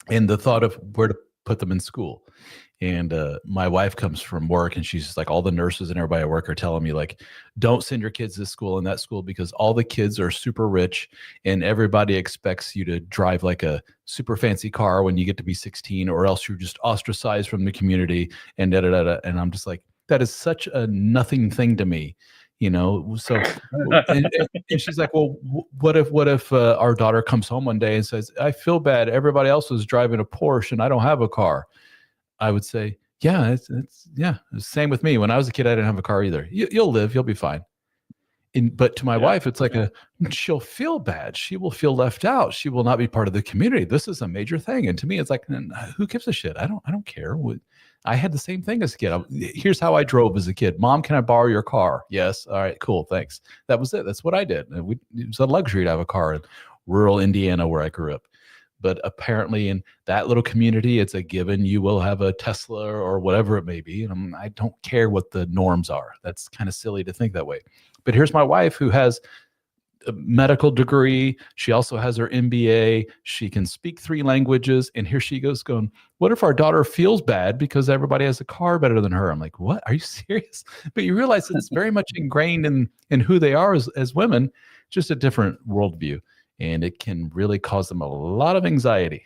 Speaker 2: and the thought of where to put them in school. And my wife comes from work, and she's like, all the nurses and everybody at work are telling me, like, don't send your kids to this school and that school, because all the kids are super rich and everybody expects you to drive like a super fancy car when you get to be 16, or else you're just ostracized from the community and da-da-da-da. And I'm just like, that is such a nothing thing to me, you know? So, and she's like, well, what if our daughter comes home one day and says, I feel bad, everybody else is driving a Porsche and I don't have a car? I would say, yeah, it's same with me. When I was a kid, I didn't have a car either. You'll live, you'll be fine. But to my wife, it's like she'll feel bad. She will feel left out. She will not be part of the community. This is a major thing. And to me, it's like, who gives a shit? I don't care. I had the same thing as a kid. Here's how I drove as a kid. Mom, can I borrow your car? Yes. All right, cool. Thanks. That was it. That's what I did. It was a luxury to have a car in rural Indiana where I grew up. But apparently in that little community, it's a given. You will have a Tesla or whatever it may be. And I don't care what the norms are. That's kind of silly to think that way. But here's my wife who has a medical degree. She also has her MBA. She can speak 3 languages. And here she goes going, what if our daughter feels bad because everybody has a car better than her? I'm like, what? Are you serious? But you realize it's very much ingrained in who they are as women, just a different worldview. And it can really cause them a lot of anxiety.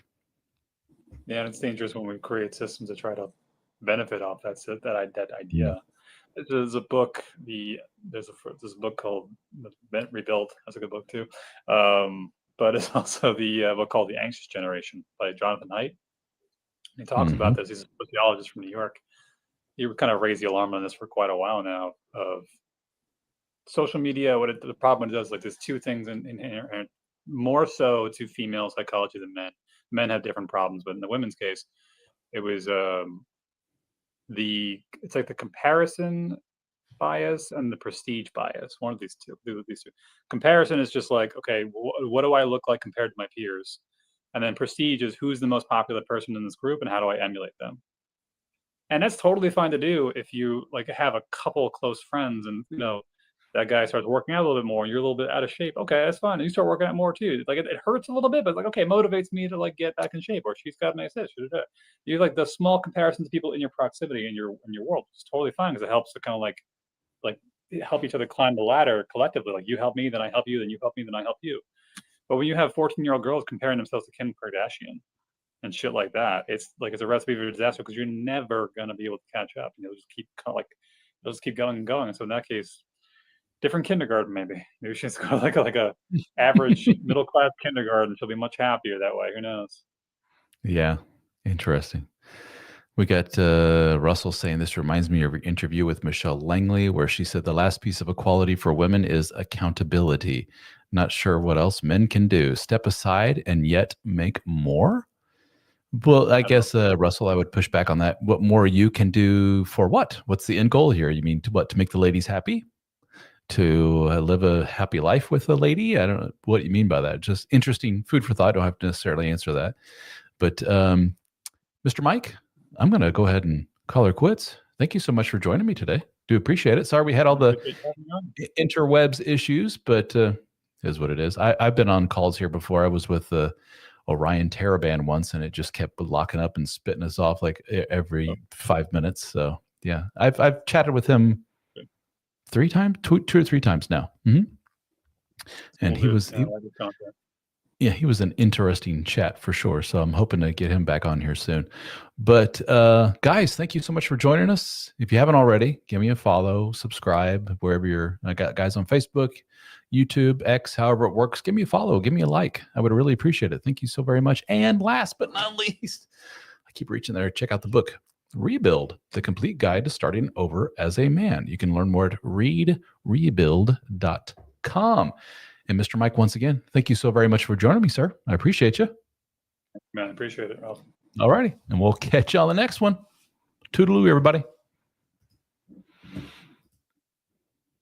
Speaker 3: Yeah, and it's dangerous when we create systems to try to benefit off that idea. There's a book. There's a book called Rebuild. That's a good book too. But it's also the book called The Anxious Generation by Jonathan Haidt. He talks about this. He's a sociologist from New York. He kind of raised the alarm on this for quite a while now of social media. The problem it does, like there's 2 things inherent, more so to female psychology than men. Men have different problems, but in the women's case, it was it's like the comparison bias and the prestige bias. One of these two. Comparison is just like, okay, what do I look like compared to my peers? And then prestige is who's the most popular person in this group and how do I emulate them? And that's totally fine to do if you like have a couple close friends and that guy starts working out a little bit more and you're a little bit out of shape. Okay, that's fine. And you start working out more too. Like it hurts a little bit, but like, okay, motivates me to like get back in shape, or she's got a nice this. You like the small comparisons to people in your proximity in your world. It's totally fine because it helps to kind of like help each other climb the ladder collectively. Like you help me, then I help you, then you help me, then I help you. But when you have 14-year-old girls comparing themselves to Kim Kardashian and shit like that, it's a recipe for disaster because you're never gonna be able to catch up. You'll just keep going and going. And so in that case, different kindergarten, maybe she's got like a average middle class kindergarten. She'll be much happier that way. Who knows?
Speaker 2: Yeah, interesting. We got Russell saying this reminds me of your interview with Michelle Langley, where she said the last piece of equality for women is accountability. Not sure what else men can do. Step aside and yet make more. Well, I guess, Russell, I would push back on that. What more you can do for what? What's the end goal here? You mean to make the ladies happy? To live a happy life with a lady? I don't know what you mean by that. Just interesting food for thought. I don't have to necessarily answer that. But Mr. Mike, I'm going to go ahead and call her quits. Thank you so much for joining me today. Do appreciate it. Sorry we had all the interwebs issues, but is what it is. I've been on calls here before. I was with the Orion Teraband once, and it just kept locking up and spitting us off like every 5 minutes. So yeah, I've chatted with him 3 times, two or 3 times now. And he was an interesting chat for sure. So I'm hoping to get him back on here soon. But guys, thank you so much for joining us. If you haven't already, give me a follow, subscribe wherever I got guys on Facebook, YouTube, X, however it works. Give me a follow, give me a like. I would really appreciate it. Thank you so very much. And last but not least, I keep reaching there. Check out the book, Rebuild, the complete guide to starting over as a man. You can learn more at readrebuild.com. And Mr. Mike, once again, thank you so very much for joining me, sir. I appreciate you.
Speaker 3: Man, I appreciate it, Ralph.
Speaker 2: All righty. And we'll catch you on the next one. Toodaloo, everybody.